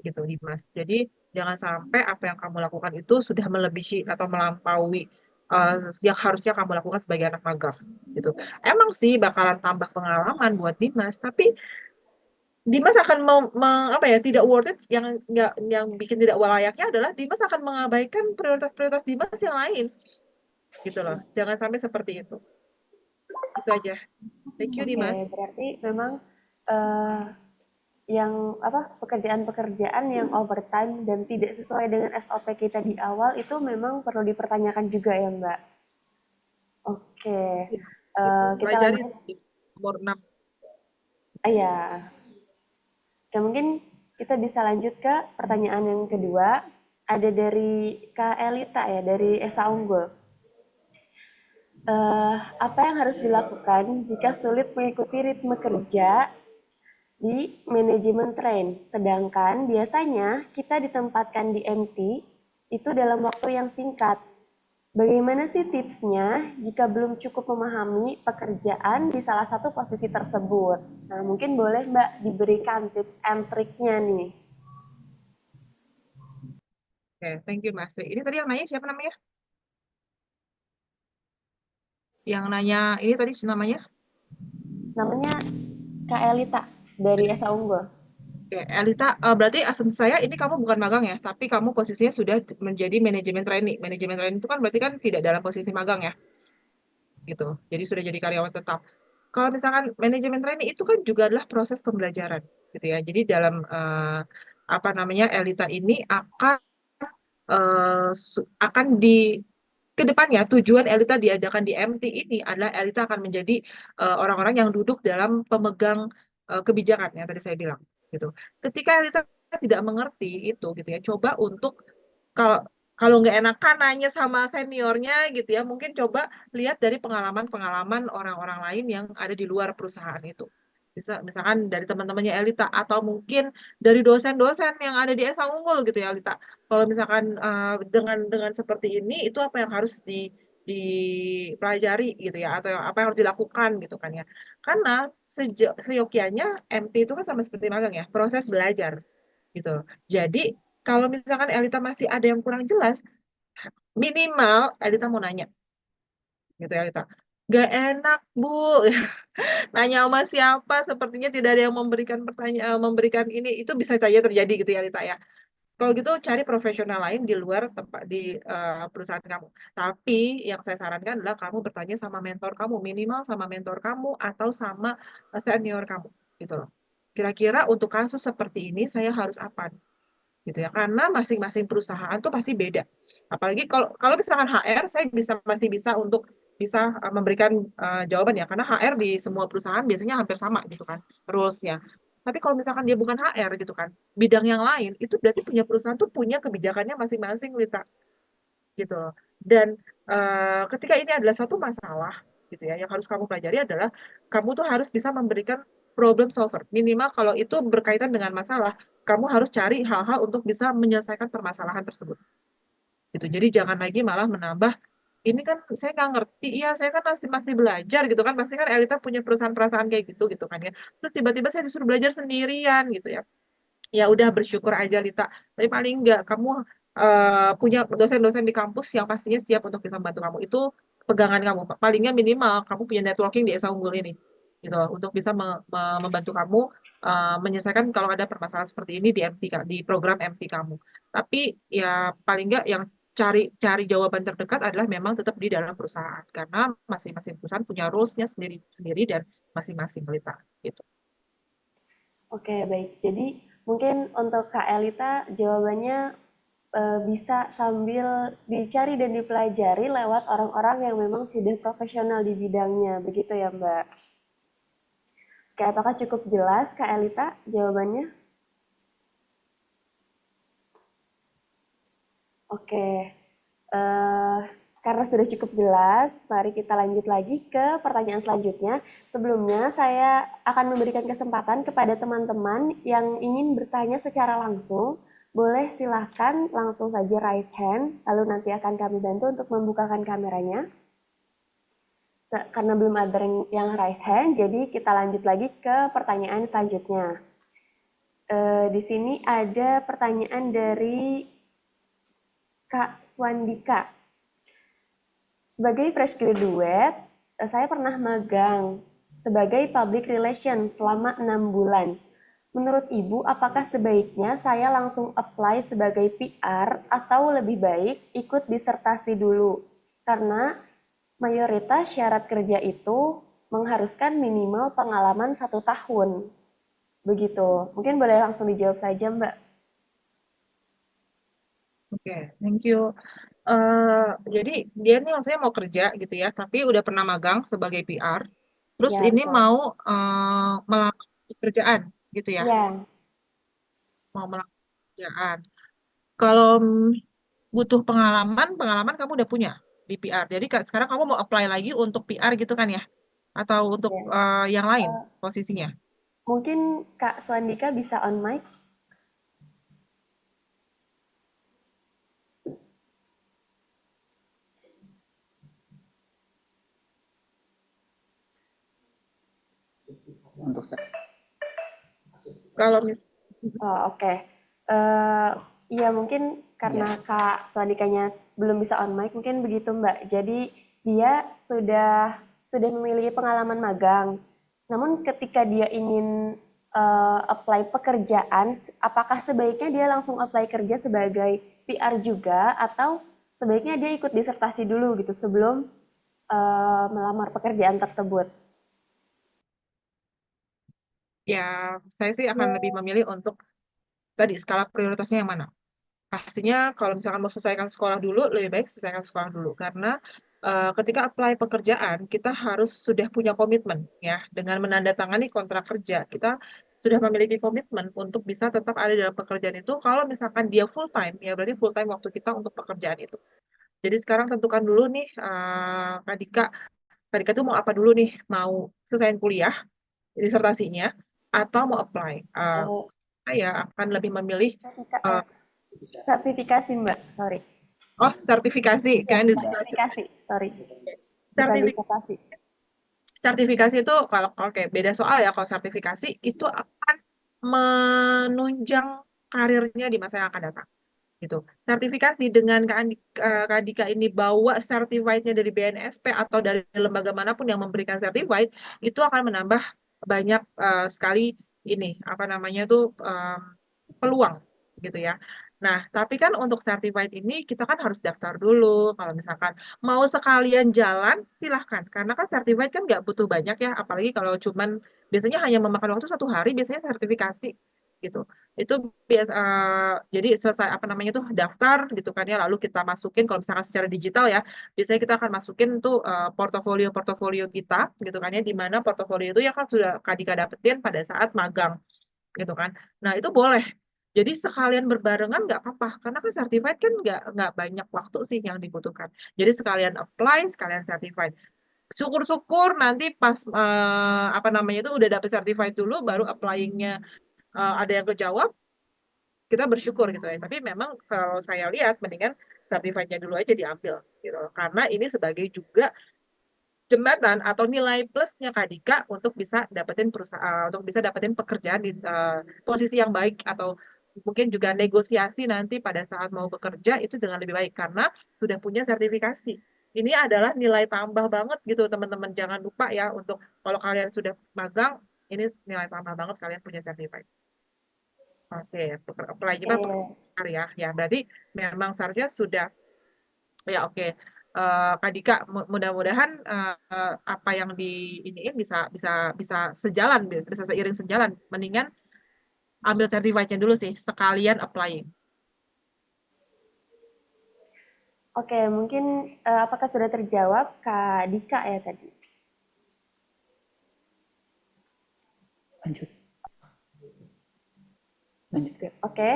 gitu, Dimas. Jadi jangan sampai apa yang kamu lakukan itu sudah melebihi atau melampaui eh, yang harusnya kamu lakukan sebagai anak magang gitu. Emang sih bakalan tambah pengalaman buat Dimas, tapi Dimas akan apa ya, tidak worth it, yang bikin tidak layaknya adalah Dimas akan mengabaikan prioritas-prioritas Dimas yang lain gitu loh. Jangan sampai seperti itu. Itu aja. Thank you Oke, Dimas. berarti memang eh, yang apa pekerjaan-pekerjaan yang overtime dan tidak sesuai dengan SOP kita di awal itu memang perlu dipertanyakan juga ya Mbak. Oke, Ya, gitu. kita Pelajarin lanjut. di umur 6. Ya, oke, mungkin kita bisa lanjut ke pertanyaan yang kedua. Ada dari Kak Elita ya, dari Esa Unggul. Apa yang harus dilakukan jika sulit mengikuti ritme kerja di manajemen train? Sedangkan biasanya kita ditempatkan di MT itu dalam waktu yang singkat. Bagaimana sih tipsnya jika belum cukup memahami pekerjaan di salah satu posisi tersebut? Nah, mungkin boleh Mbak diberikan tips and triknya nih. Oke, thank you Mas. Ini tadi yang nanya siapa namanya? Yang nanya ini tadi namanya? Namanya Kak Elita dari Esa Unggul. Oke, Elita, berarti asumsi saya ini kamu bukan magang ya, tapi kamu posisinya sudah menjadi manajemen trainee. Manajemen trainee itu kan berarti kan tidak dalam posisi magang ya, gitu. Jadi sudah jadi karyawan tetap. Kalau misalkan manajemen trainee itu kan juga adalah proses pembelajaran, gitu ya. Jadi dalam apa namanya Elita ini akan di ke depannya tujuan Elita diadakan di MT ini adalah Elita akan menjadi orang-orang yang duduk dalam pemegang kebijakan yang tadi saya bilang gitu. Ketika Elita tidak mengerti itu gitu ya, coba untuk kalau kalau nggak enakan nanya sama seniornya gitu ya, mungkin coba lihat dari pengalaman-pengalaman orang-orang lain yang ada di luar perusahaan itu. Misalkan dari teman-temannya Elita atau mungkin dari dosen-dosen yang ada di Esa Unggul gitu ya Elita. Kalau misalkan dengan seperti ini itu apa yang harus dipelajari gitu ya atau apa yang harus dilakukan gitu kan ya. Karena seyogyanya MT itu kan sama seperti magang ya, proses belajar gitu. Jadi kalau misalkan Elita masih ada yang kurang jelas, minimal Elita mau nanya gitu ya Elita. Gak enak Bu, nanya sama siapa, sepertinya tidak ada yang memberikan pertanyaan, memberikan ini, itu bisa saja terjadi gitu ya Elita ya. Kalau gitu cari profesional lain di luar tempat di perusahaan kamu. Tapi yang saya sarankan adalah kamu bertanya sama mentor kamu, minimal sama mentor kamu atau sama senior kamu gitu loh. Kira-kira untuk kasus seperti ini saya harus apa gitu ya? Karena masing-masing perusahaan tuh pasti beda. Apalagi kalau kalau misalkan HR saya masih bisa untuk bisa memberikan jawaban ya karena HR di semua perusahaan biasanya hampir sama gitu kan rules-nya. Tapi kalau misalkan dia bukan HR gitu kan, bidang yang lain itu berarti punya perusahaan tuh punya kebijakannya masing-masing, Lita, gitu. Dan ketika ini adalah suatu masalah, gitu ya, yang harus kamu pelajari adalah kamu tuh harus bisa memberikan problem solver. Minimal kalau itu berkaitan dengan masalah, kamu harus cari hal-hal untuk bisa menyelesaikan permasalahan tersebut. Gitu. Jadi jangan lagi malah menambah ini kan saya nggak ngerti ya saya kan masih masih belajar gitu kan pasti kan Elita punya perusahaan-perusahaan kayak gitu kan ya terus tiba-tiba saya disuruh belajar sendirian gitu ya ya udah bersyukur aja Lita tapi paling enggak kamu punya dosen-dosen di kampus yang pastinya siap untuk bisa membantu kamu itu pegangan kamu palingnya minimal kamu punya networking di Esa Unggul ini gitu untuk bisa membantu kamu menyelesaikan kalau ada permasalahan seperti ini di MT di program MT kamu tapi ya paling enggak yang cari cari jawaban terdekat adalah memang tetap di dalam perusahaan karena masing-masing perusahaan punya rules-nya sendiri sendiri dan masing-masing Lita gitu. Oke, baik. Jadi mungkin untuk Kak Elita jawabannya bisa sambil dicari dan dipelajari lewat orang-orang yang memang sudah profesional di bidangnya. Begitu ya, Mbak? Oke, apakah cukup jelas Kak Elita jawabannya? Oke, eh, karena sudah cukup jelas, mari kita lanjut lagi ke pertanyaan selanjutnya. Sebelumnya, saya akan memberikan kesempatan kepada teman-teman yang ingin bertanya secara langsung. Boleh silahkan langsung saja raise hand, lalu nanti akan kami bantu untuk membukakan kameranya. Karena belum ada yang raise hand, jadi kita lanjut lagi ke pertanyaan selanjutnya. Di sini ada pertanyaan dari Kak Swandika. Sebagai fresh graduate, saya pernah magang sebagai public relation selama 6 bulan. Menurut Ibu, apakah sebaiknya saya langsung apply sebagai PR atau lebih baik ikut disertasi dulu? Karena mayoritas syarat kerja itu mengharuskan minimal pengalaman 1 tahun. Begitu. Mungkin boleh langsung dijawab saja, Mbak. Oke, thank you. Jadi dia nih maksudnya mau kerja gitu ya, tapi udah pernah magang sebagai PR. Terus Ya, ini betul. mau melamar pekerjaan gitu ya, Ya, mau melamar pekerjaan. Kalau butuh pengalaman, pengalaman kamu udah punya. di PR. Jadi sekarang kamu mau apply lagi untuk PR gitu kan ya? Atau untuk Ya. yang lain posisinya? Mungkin Kak Swandika bisa on mic. Untuk Kalau Oh, oke. Iya mungkin karena Iya. Kak Swandikanya belum bisa on mic, mungkin begitu Mbak. Jadi dia sudah memiliki pengalaman magang. Namun ketika dia ingin apply pekerjaan, apakah sebaiknya dia langsung apply kerja sebagai PR juga atau sebaiknya dia ikut disertasi dulu gitu sebelum melamar pekerjaan tersebut? ya saya sih akan lebih memilih untuk tadi skala prioritasnya yang mana. Pastinya kalau misalkan mau selesaikan sekolah dulu, lebih baik selesaikan sekolah dulu. Karena ketika apply pekerjaan, kita harus sudah punya komitmen ya. Dengan menandatangani kontrak kerja, kita sudah memiliki komitmen untuk bisa tetap ada dalam pekerjaan itu. Kalau misalkan dia full time, ya berarti full time waktu kita untuk pekerjaan itu. Jadi sekarang tentukan dulu nih, Kak Dika. Kak Dika tuh mau apa dulu nih? Mau selesaiin kuliah, disertasinya, atau mau apply? Eh, Saya akan lebih memilih uh, Sertifikasi Mbak, sorry. sertifikasi Ya, kan disertasi. sertifikasi, sorry. Bukan Sertifikasi disertasi. sertifikasi itu kalau oke beda soal ya. Kalau sertifikasi itu akan menunjang karirnya di masa yang akan datang gitu. Sertifikasi dengan Kak Dika ini bawa certified-nya dari BNSP atau dari lembaga manapun yang memberikan certified, itu akan menambah banyak sekali ini apa namanya tuh peluang gitu ya. Nah, tapi kan untuk certified ini kita kan harus daftar dulu. Kalau misalkan mau sekalian jalan, silahkan. Karena kan certified kan nggak butuh banyak ya. Apalagi kalau cuman biasanya hanya memakan waktu 1 hari, biasanya sertifikasi gitu. Itu biasa, jadi selesai apa namanya tuh daftar gitu kan ya. Lalu kita masukin kalau misalkan secara digital ya, biasanya kita akan masukin tuh portofolio-portofolio kita gitu kan ya. Di mana portofolio itu ya kan sudah Kadika dapetin pada saat magang gitu kan. Nah itu boleh. Jadi sekalian berbarengan nggak apa-apa, karena kan certified kan nggak banyak waktu sih yang dibutuhkan. Jadi sekalian apply, sekalian certified. Syukur-syukur nanti pas apa namanya itu udah dapet certified dulu, baru applyingnya ada yang kejawab, kita bersyukur gitu ya. Tapi memang kalau saya lihat, mendingan certified-nya dulu aja diambil gitu. Karena ini sebagai juga jembatan atau nilai plusnya Kak Dika untuk bisa dapetin perusahaan untuk bisa dapetin pekerjaan di posisi yang baik atau mungkin juga negosiasi nanti pada saat mau bekerja itu dengan lebih baik karena sudah punya sertifikasi. Ini adalah nilai tambah banget gitu teman-teman. Jangan lupa ya untuk kalau kalian sudah magang ini nilai tambah banget kalian punya sertifikasi. Oke, apply juga Oke. ya. Ya, berarti memang seharusnya sudah. Ya oke. Kak Dika, mudah-mudahan apa yang di iniin bisa bisa bisa sejalan, bisa seiring sejalan. Mendingan ambil certified-nya dulu sih, sekalian applying. Oke, mungkin apakah sudah terjawab Kak Dika ya tadi? Lanjut. Lanjut ya. Oke,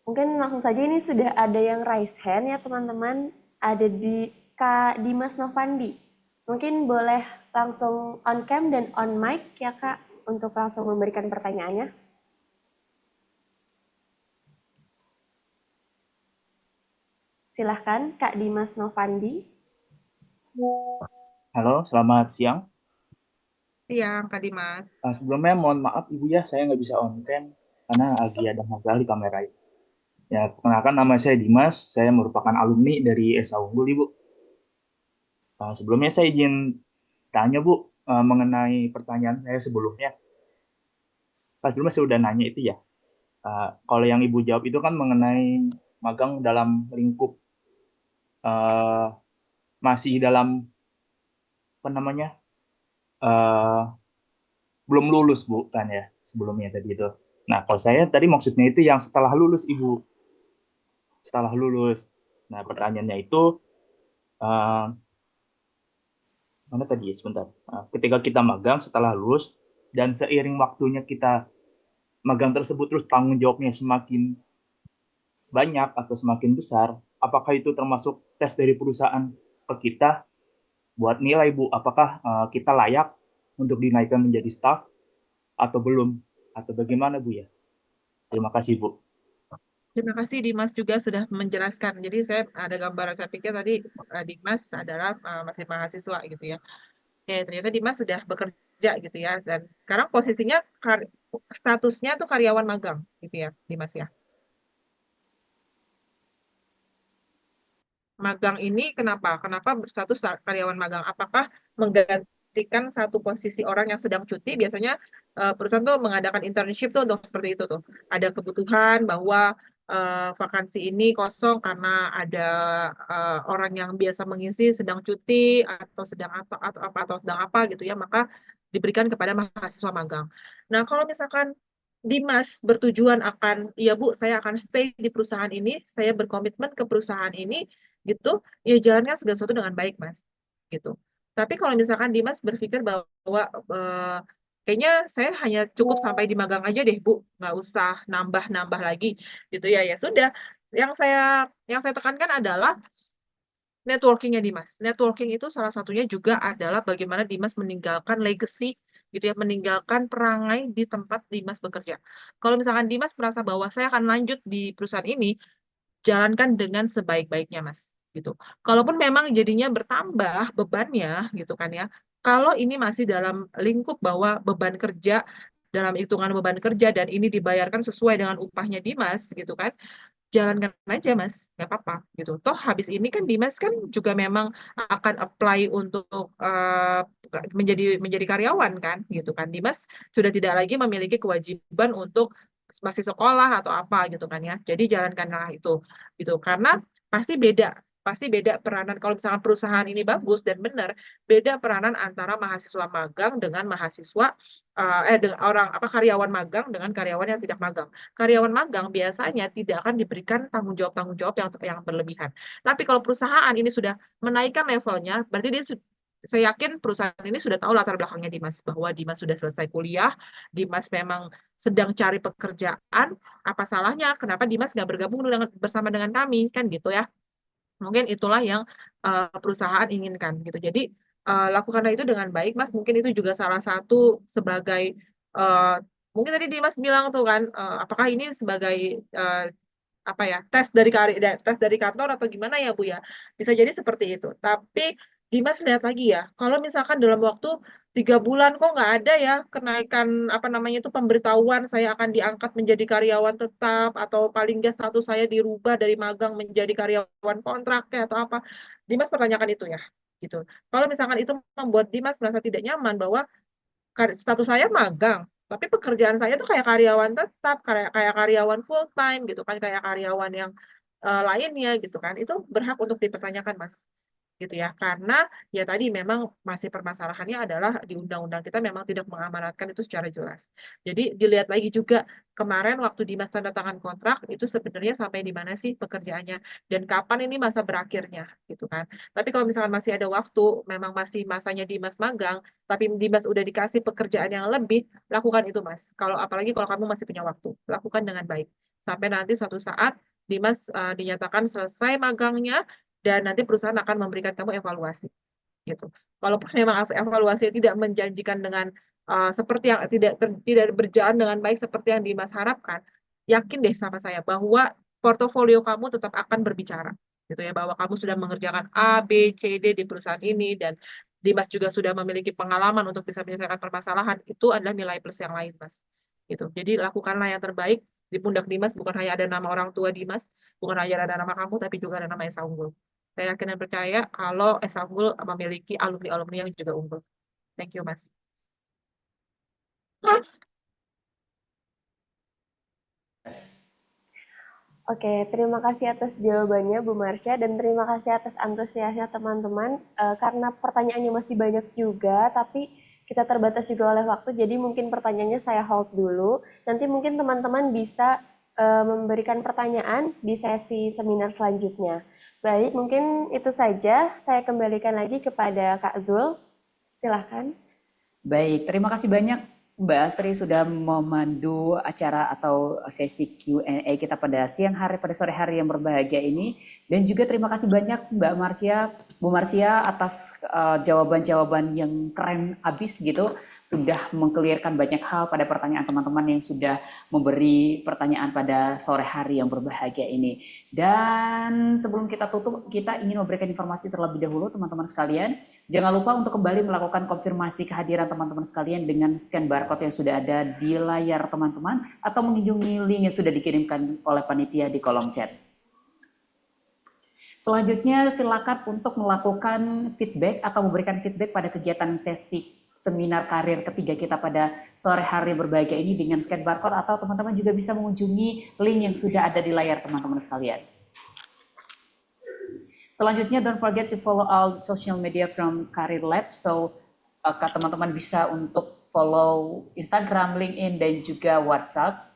mungkin langsung saja ini sudah ada yang raise hand ya teman-teman. Ada di Kak Dimas Novandi. Mungkin boleh langsung on cam dan on mic ya Kak untuk langsung memberikan pertanyaannya. Silahkan Kak Dimas Novandi. Halo, selamat siang. Iya, Kak Dimas. Sebelumnya mohon maaf Ibu ya, saya nggak bisa on cam karena lagi ada masalah di kamera. Ya, perkenalkan nama saya Dimas, saya merupakan alumni dari SA Unggul, Ibu. Sebelumnya saya izin tanya Bu, mengenai pertanyaan saya sebelumnya. Sebelumnya saya udah nanya itu ya. Kalau yang Ibu jawab itu kan mengenai magang dalam lingkup eh, masih dalam apa namanya eh, belum lulus Bu kan ya sebelumnya tadi itu. Nah, kalau saya tadi maksudnya itu yang setelah lulus Ibu, setelah lulus. Nah, pertanyaannya itu eh, mana tadi ya sebentar. Ketika kita magang setelah lulus dan seiring waktunya kita magang tersebut terus tanggung jawabnya semakin banyak atau semakin besar, apakah itu termasuk tes dari perusahaan ke kita buat nilai, Bu? Apakah kita layak untuk dinaikkan menjadi staff atau belum? Atau bagaimana, Bu ya? Terima kasih, Bu. Terima kasih Dimas juga sudah menjelaskan. Jadi saya ada gambaran, saya pikir tadi Dimas adalah masih mahasiswa gitu ya. Oke, ternyata Dimas sudah bekerja gitu ya. Dan sekarang posisinya statusnya tuh karyawan magang gitu ya, Dimas ya. Magang ini kenapa? Kenapa berstatus karyawan magang? Apakah menggantikan satu posisi orang yang sedang cuti? Biasanya perusahaan tuh mengadakan internship tuh untuk seperti itu tuh. Ada kebutuhan bahwa vakansi ini kosong karena ada orang yang biasa mengisi sedang cuti atau sedang apa atau sedang apa gitu ya, maka diberikan kepada mahasiswa magang. Nah, kalau misalkan Dimas bertujuan akan, ya Bu, saya akan stay di perusahaan ini, saya berkomitmen ke perusahaan ini, gitu, ya jalankan segala sesuatu dengan baik, Mas. Gitu. Tapi kalau misalkan Dimas berpikir bahwa kayaknya saya hanya cukup sampai di magang aja deh, Bu, nggak usah nambah-nambah lagi, gitu ya. Ya sudah. Yang saya tekankan adalah networking-nya Dimas. Networking itu salah satunya juga adalah bagaimana Dimas meninggalkan legacy gitu ya, meninggalkan perangai di tempat Dimas bekerja. Kalau misalkan Dimas merasa bahwa saya akan lanjut di perusahaan ini, jalankan dengan sebaik-baiknya, Mas, gitu. Kalaupun memang jadinya bertambah bebannya, gitu kan ya, kalau ini masih dalam lingkup bahwa beban kerja, dalam hitungan beban kerja dan ini dibayarkan sesuai dengan upahnya Dimas, gitu kan, jalankan aja, Mas, nggak apa-apa, gitu. Toh habis ini kan Dimas kan juga memang akan apply untuk menjadi karyawan kan, gitu kan. Dimas sudah tidak lagi memiliki kewajiban untuk masih sekolah atau apa gitu kan ya. Jadi jalankanlah itu, gitu. Karena pasti beda peranan kalau misalkan perusahaan ini bagus dan benar, beda peranan antara mahasiswa magang dengan mahasiswa dengan orang apa karyawan magang dengan karyawan yang tidak magang. Karyawan magang biasanya tidak akan diberikan tanggung jawab yang berlebihan. Tapi kalau perusahaan ini sudah menaikkan levelnya, berarti saya yakin perusahaan ini sudah tahu latar belakangnya Dimas, bahwa Dimas sudah selesai kuliah, Dimas memang sedang cari pekerjaan, apa salahnya? Kenapa Dimas nggak bergabung bersama dengan kami? Kan gitu ya. Mungkin itulah yang perusahaan inginkan gitu. Jadi lakukanlah itu dengan baik, Mas. Mungkin itu juga salah satu sebagai uh, mungkin tadi Dimas bilang tuh kan, apakah ini sebagai apa ya tes dari kantor atau gimana ya Bu ya, bisa jadi seperti itu. Tapi Dimas lihat lagi ya, kalau misalkan dalam waktu 3 bulan kok nggak ada ya kenaikan apa namanya itu pemberitahuan saya akan diangkat menjadi karyawan tetap atau paling nggak status saya dirubah dari magang menjadi karyawan kontrak kayak atau apa, Dimas pertanyakan itu ya gitu. Kalau misalkan itu membuat Dimas merasa tidak nyaman bahwa status saya magang, tapi pekerjaan saya tuh kayak karyawan tetap, kayak karyawan full time gitu kan, kayak karyawan yang lainnya gitu kan. Itu berhak untuk dipertanyakan, Mas. Gitu ya. Karena ya tadi memang masih permasalahannya adalah di undang-undang kita memang tidak mengamanatkan itu secara jelas. Jadi dilihat lagi juga kemarin waktu Dimas tanda tangan kontrak itu sebenarnya sampai di mana sih pekerjaannya dan kapan ini masa berakhirnya gitu kan. Tapi kalau misalkan masih ada waktu, memang masih masanya Dimas magang, tapi Dimas udah dikasih pekerjaan yang lebih, lakukan itu Mas. Apalagi kalau kamu masih punya waktu, lakukan dengan baik. Sampai nanti suatu saat Dimas dinyatakan selesai magangnya dan nanti perusahaan akan memberikan kamu evaluasi gitu. Walaupun memang evaluasi tidak menjanjikan dengan seperti yang tidak berjalan dengan baik seperti yang Dimas harapkan, yakin deh sama saya bahwa portofolio kamu tetap akan berbicara gitu ya, bahwa kamu sudah mengerjakan A, B, C, D di perusahaan ini dan Dimas juga sudah memiliki pengalaman untuk bisa menyelesaikan permasalahan, itu adalah nilai plus yang lain, Mas. Gitu. Jadi lakukanlah yang terbaik di pundak Dimas, bukan hanya ada nama orang tua Dimas, bukan hanya ada nama kamu, tapi juga ada nama Esa Unggul. Saya yakin dan percaya kalau Esa Unggul memiliki alumni-alumni yang juga unggul. Thank you, Mas. Oke, terima kasih atas jawabannya Bu Marsha dan terima kasih atas antusiasnya teman-teman. Karena pertanyaannya masih banyak juga, tapi kita terbatas juga oleh waktu, jadi mungkin pertanyaannya saya hold dulu. Nanti mungkin teman-teman bisa memberikan pertanyaan di sesi seminar selanjutnya. Baik, mungkin itu saja. Saya kembalikan lagi kepada Kak Zul. Silahkan. Baik, terima kasih banyak Mbak Astri sudah memandu acara atau sesi Q&A kita pada siang hari, pada sore hari yang berbahagia ini. Dan juga terima kasih banyak Mbak Marsia, Bu Marsia atas jawaban-jawaban yang keren abis gitu. Sudah mengkelirkan banyak hal pada pertanyaan teman-teman yang sudah memberi pertanyaan pada sore hari yang berbahagia ini. Dan sebelum kita tutup, kita ingin memberikan informasi terlebih dahulu teman-teman sekalian. Jangan lupa untuk kembali melakukan konfirmasi kehadiran teman-teman sekalian dengan scan barcode yang sudah ada di layar teman-teman atau mengunjungi link yang sudah dikirimkan oleh panitia di kolom chat. Selanjutnya silakan untuk melakukan feedback atau memberikan feedback pada kegiatan sesi seminar karir ketiga kita pada sore hari berbahagia ini dengan scan barcode, atau teman-teman juga bisa mengunjungi link yang sudah ada di layar teman-teman sekalian. Selanjutnya, don't forget to follow all social media from Career Lab. So, teman-teman bisa untuk follow Instagram, LinkedIn, dan juga WhatsApp.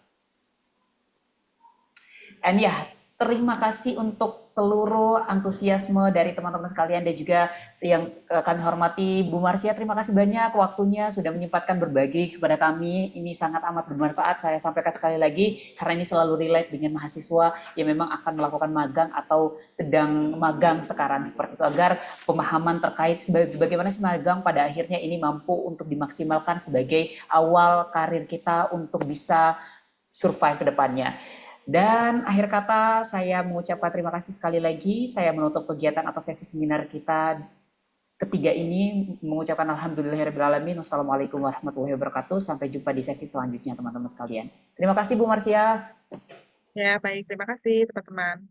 And ya, terima kasih untuk seluruh antusiasme dari teman-teman sekalian dan juga yang kami hormati Bu Marsia. Terima kasih banyak waktunya sudah menyempatkan berbagi kepada kami. Ini sangat amat bermanfaat. Saya sampaikan sekali lagi karena ini selalu relate dengan mahasiswa yang memang akan melakukan magang atau sedang magang sekarang seperti itu, agar pemahaman terkait bagaimana sih magang pada akhirnya ini mampu untuk dimaksimalkan sebagai awal karir kita untuk bisa survive ke depannya. Dan akhir kata saya mengucapkan terima kasih sekali lagi. Saya menutup kegiatan atau sesi seminar kita ketiga ini mengucapkan alhamdulillahirrahmanirrahim. Wassalamualaikum warahmatullahi wabarakatuh. Sampai jumpa di sesi selanjutnya teman-teman sekalian. Terima kasih Bu Marsia. Ya, baik. Terima kasih teman-teman.